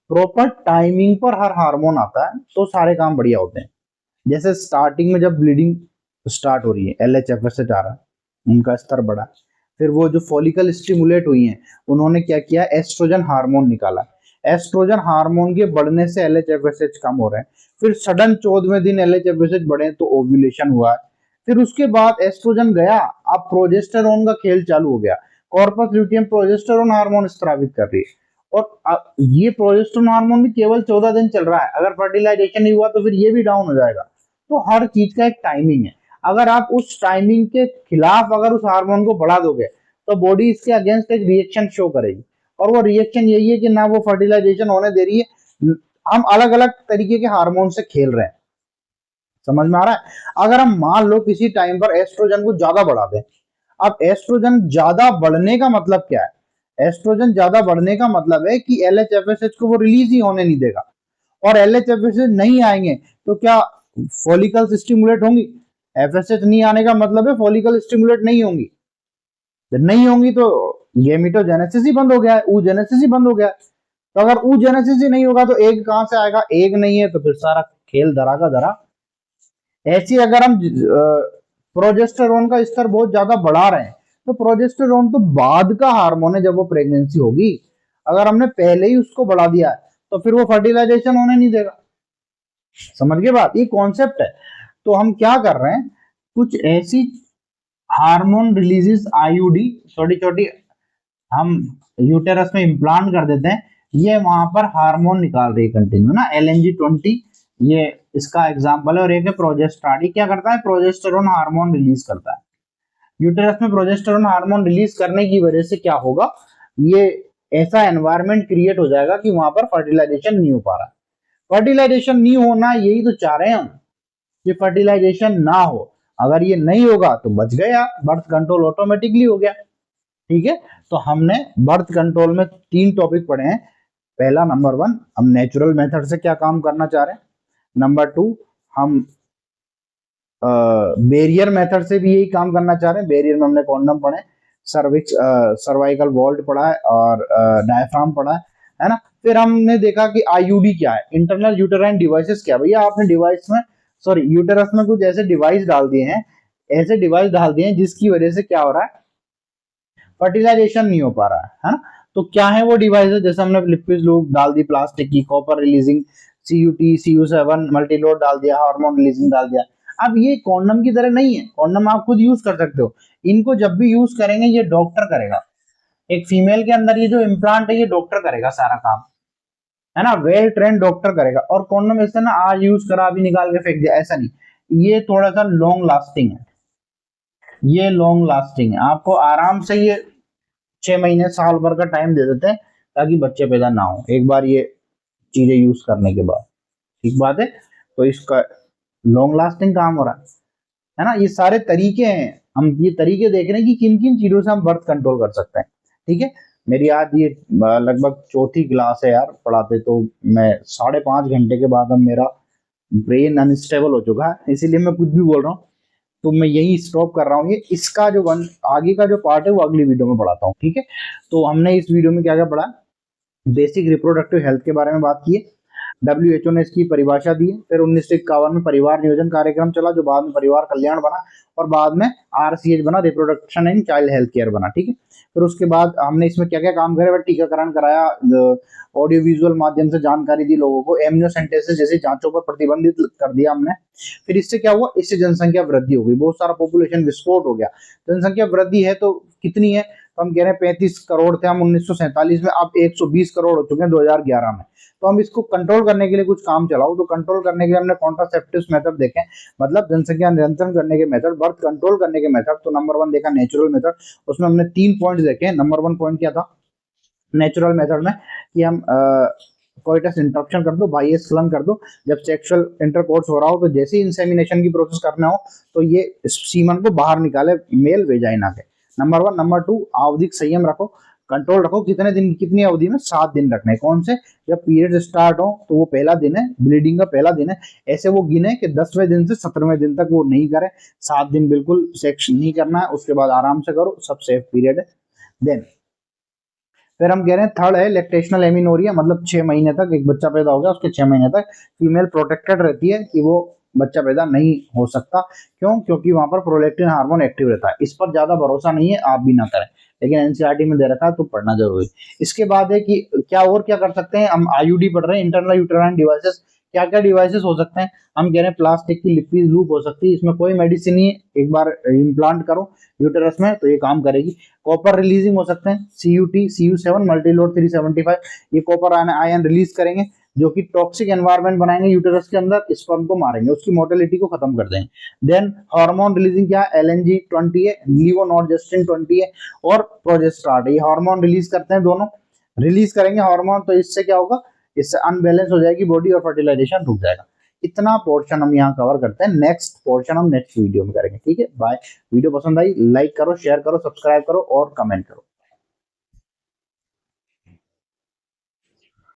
प्रॉपर टाइमिंग पर हर हार्मोन आता है तो सारे काम बढ़िया होते हैं। जैसे स्टार्टिंग में जब ब्लीडिंग स्टार्ट हो रही है, LHFSH आ रहा है, उनका स्तर बढ़ा, फिर वो जो फॉलिकल स्टिमुलेट हुई हैं, उन्होंने क्या किया, एस्ट्रोजन हार्मोन निकाला। एस्ट्रोजन हार्मोन के बढ़ने से LHFSH कम हो रहे हैं, फिर सडन 14वें दिन LHFSH बढ़े तो ओव्यूलेशन हुआ। फिर उसके बाद एस्ट्रोजन गया, अब प्रोजेस्टेरोन का खेल चालू हो गया। कॉर्पस ल्यूटियम प्रोजेस्टेरोन हार्मोन स्रावित कर रही है, और ये प्रोजेस्टेरोन हार्मोन भी केवल 14 दिन चल रहा है, अगर फर्टिलाइजेशन नहीं हुआ तो फिर ये भी डाउन हो जाएगा। तो हर चीज का एक टाइमिंग है, अगर आप उस टाइमिंग के खिलाफ अगर उस हार्मोन को बढ़ा दोगे तो बॉडी इसके अगेंस्ट एक रिएक्शन शो करेगी, और वो रिएक्शन यही है कि ना वो फर्टिलाइजेशन होने दे रही है। हम अलग अलग तरीके के हार्मोन से खेल रहे हैं, समझ में आ रहा है। अगर हम मान लो किसी टाइम पर एस्ट्रोजन को ज्यादा बढ़ा दें, अब एस्ट्रोजन ज्यादा बढ़ने का मतलब क्या है, एस्ट्रोजन ज्यादा बढ़ने का मतलब है कि LHFSH को वो रिलीज ही होने नहीं देगा, और LHFSH नहीं आएंगे तो क्या फॉलिकल स्टिमुलेट होंगी। FSH नहीं आने का मतलब है फॉलिकल स्टिमुलेट नहीं होंगी, जब नहीं होंगी तो गेमिटोजेनेसिस ही बंद हो गया है, oogenesis ही बंद हो गया है। तो अगर oogenesis ही नहीं होगा तो एग कहां से आएगा, एग नहीं है तो फिर सारा खेल धरा का धरा। ऐसी अगर हम प्रोजेस्टेरोन का स्तर बहुत ज्यादा बढ़ा रहे हैं, तो प्रोजेस्टेरोन तो बाद का हार्मोन है जब वो प्रेगनेंसी होगी, अगर हमने पहले ही उसको बढ़ा दिया है तो फिर वो फर्टिलाइजेशन होने नहीं देगा। समझ गए बात, ये कॉन्सेप्ट है। तो हम क्या कर रहे हैं, कुछ ऐसी हार्मोन रिलीजेस IUD छोटी छोटी हम यूटेरस में इम्प्लांट कर देते हैं, ये वहां पर हार्मोन निकाल रही है कंटिन्यू ना, LNG20 ये इसका एग्जांपल है। और एक है प्रोजेस्टेरॉन, क्या करता है, प्रोजेस्टेरोन हार्मोन रिलीज करता है। यूटेरस में प्रोजेस्टेरोन हार्मोन रिलीज करने की वजह से क्या होगा, ये ऐसा एनवायरनमेंट क्रिएट हो जाएगा कि वहां पर फर्टिलाइजेशन नहीं हो पा रहा। फर्टिलाइजेशन नहीं होना, यही तो चाह रहे हैं हम कि फर्टिलाइजेशन ना हो, अगर ये नहीं होगा तो बच गया, बर्थ कंट्रोल ऑटोमेटिकली हो गया। ठीक है, तो हमने बर्थ कंट्रोल में 3 टॉपिक पढ़े हैं। पहला, नंबर 1, हम नेचुरल मेथड से क्या काम करना चाह रहे हैं। नंबर 2, हम बेरियर मेथड से भी यही काम करना चाह रहे हैं। बेरियर में हमने कॉन्डम पढ़े, सर्विक्स सर्वाइकल वॉल्ट पढ़ा है, और डायफ्राम पढ़ा है ना। फिर हमने देखा कि IUD क्या है, इंटरनल यूटेराइन डिवाइसेस क्या। भैया आपने डिवाइस में, सॉरी यूटेरस में कुछ ऐसे डिवाइस डाल दिए हैं, ऐसे डिवाइस डाल दिए हैं जिसकी वजह से क्या हो रहा है, फर्टिलाइजेशन नहीं हो पा रहा है ना। तो क्या है वो डिवाइस, जैसे हमने लिपिड लूप डाल दी प्लास्टिक की, copper releasing CUT CU7 Multiload डाल दिया, हार्मोन रिलीजिंग डाल दिया। अब ये कॉन्डम की तरह नहीं है, कॉन्डम आप खुद यूज कर सकते हो, इनको जब भी यूज करेंगे ये डॉक्टर करेगा। एक फीमेल के अंदर ये जो इम्प्लांट है ये डॉक्टर करेगा सारा काम, है ना, वेल ट्रेन डॉक्टर करेगा। और कॉन्डम ऐसे ना आज यूज करा अभी निकाल के फेंक दिया, ऐसा नहीं, ये थोड़ा सा लॉन्ग लास्टिंग है, ये लॉन्ग लास्टिंग है, आपको आराम से ये 6 महीने साल भर का टाइम दे देते हैं ताकि बच्चे पैदा ना हो एक बार ये चीजें यूज करने के बाद। ठीक बात है, तो इसका लॉन्ग लास्टिंग काम हो रहा है ना। ये सारे तरीके हैं, हम ये तरीके देख रहे हैं कि किन किन चीजों से हम बर्थ कंट्रोल कर सकते हैं। ठीक है, मेरी आज ये लगभग चौथी क्लास है यार पढ़ाते, तो मैं 5.5 घंटे के बाद अब मेरा ब्रेन अनस्टेबल हो चुका है, इसीलिए मैं कुछ भी बोल रहा हूँ, तो मैं यही स्टॉप कर रहा हूँ। ये इसका जो आगे का जो पार्ट है वो अगली वीडियो में पढ़ाता हूँ। ठीक है, तो हमने इस वीडियो में क्या क्या पढ़ा, बेसिक रिप्रोडक्टिव हेल्थ के बारे में बात की है, WHO ने इसकी परिभाषा दी है। फिर 1951 में परिवार नियोजन कार्यक्रम चला, जो बाद में परिवार कल्याण बना, और बाद में RCH बना, reproduction and child health care बना, ठीक है। फिर उसके बाद हमने इसमें क्या क्या काम करे, टीकाकरण कराया, ऑडियो विजुअल माध्यम से जानकारी दी लोगों को, एमनियोसेंटेसिस जैसी जांचों पर प्रतिबंधित कर दिया हमने। फिर इससे क्या हुआ, इससे जनसंख्या वृद्धि हो गई, बहुत सारा पॉपुलेशन विस्फोट हो गया। जनसंख्या वृद्धि है तो कितनी है, तो हम कह रहे हैं 35 करोड़ थे हम 1947 में, अब 120 करोड़ हो चुके हैं 2011 में। तो हम इसको कंट्रोल करने के लिए कुछ काम चलाओ, तो कंट्रोल करने के लिए हमने कॉन्ट्रासेप्टिव मेथड देखे, मतलब जनसंख्या नियंत्रण करने के मेथड, बर्थ कंट्रोल करने के मेथड। तो नंबर 1 देखा नेचुरल मेथड, उसमें हमने 3 पॉइंट देखे। नंबर 1 पॉइंट क्या था नेचुरल मेथड में, कि हम कोइटस इंटरप्शन कर दो, बाह्य स्खलन कर दो, जब सेक्सुअल इंटरकोर्स हो रहा हो तो जैसे ही इंसेमिनेशन की प्रोसेस करना हो तो ये सीमन को बाहर निकाले मेल वेजाइना के। नंबर 1। नंबर 2, आवधिक संयम रखो, कंट्रोल रखो, कितने दिन, कितनी अवधि में, 7 दिन रखने। कौन से, जब पीरियड स्टार्ट हो तो वो पहला दिन है, ब्लीडिंग का पहला दिन है, ऐसे वो गिने कि 10वें दिन से 17वें दिन तक वो नहीं करे, 7 दिन बिल्कुल सेक्स नहीं करना है, उसके बाद आराम से करो, सब सेफ पीरियड है। देन फिर हम कह रहे हैं थर्ड है लैक्टेशनल एमिनोरिया, मतलब 6 महीने तक एक बच्चा पैदा हो गया, उसके 6 महीने तक फीमेल प्रोटेक्टेड रहती है कि वो बच्चा पैदा नहीं हो सकता। क्यों, क्योंकि वहां पर प्रोलैक्टिन हार्मोन एक्टिव रहता है। इस पर ज्यादा भरोसा नहीं है, आप भी ना करें, लेकिन एनसीईआरटी में दे रखा है तो पढ़ना जरूरी। इसके बाद है कि क्या और क्या कर सकते हैं हम, आईयूडी पढ़ रहे हैं, इंटरनल यूटेराइन डिवाइसेस। क्या क्या डिवाइसेस हो सकते हैं, हम कह रहे हैं प्लास्टिक की लिपीज लूप हो सकती है, इसमें कोई मेडिसिन नहीं है, एक बार इम्प्लांट करो यूटेरस में तो ये काम करेगी। कॉपर रिलीजिंग हो सकते हैं, CUT CU7 मल्टीलोड 375, ये कॉपर आयन रिलीज करेंगे जो कि टॉक्सिक एनवायरनमेंट बनाएंगे यूटेरस के अंदर, स्पर्म को मारेंगे, उसकी मोटिलिटी को खत्म कर देंगे। देन हार्मोन रिलीजिंग क्या, LNG 20 है, लीवोनॉर्जेस्टिन 20 है, और प्रोजेस्टेरॉन, ये हार्मोन रिलीज करते हैं, दोनों रिलीज करेंगे हार्मोन। तो इससे क्या होगा, इससे अनबैलेंस हो जाएगी बॉडी और फर्टिलाइजेशन रुक जाएगा। इतना पोर्शन हम यहाँ कवर करते हैं, नेक्स्ट पोर्शन हम नेक्स्ट वीडियो में करेंगे, ठीक है। बाय। वीडियो पसंद आई लाइक करो, शेयर करो, सब्सक्राइब करो और कमेंट करो।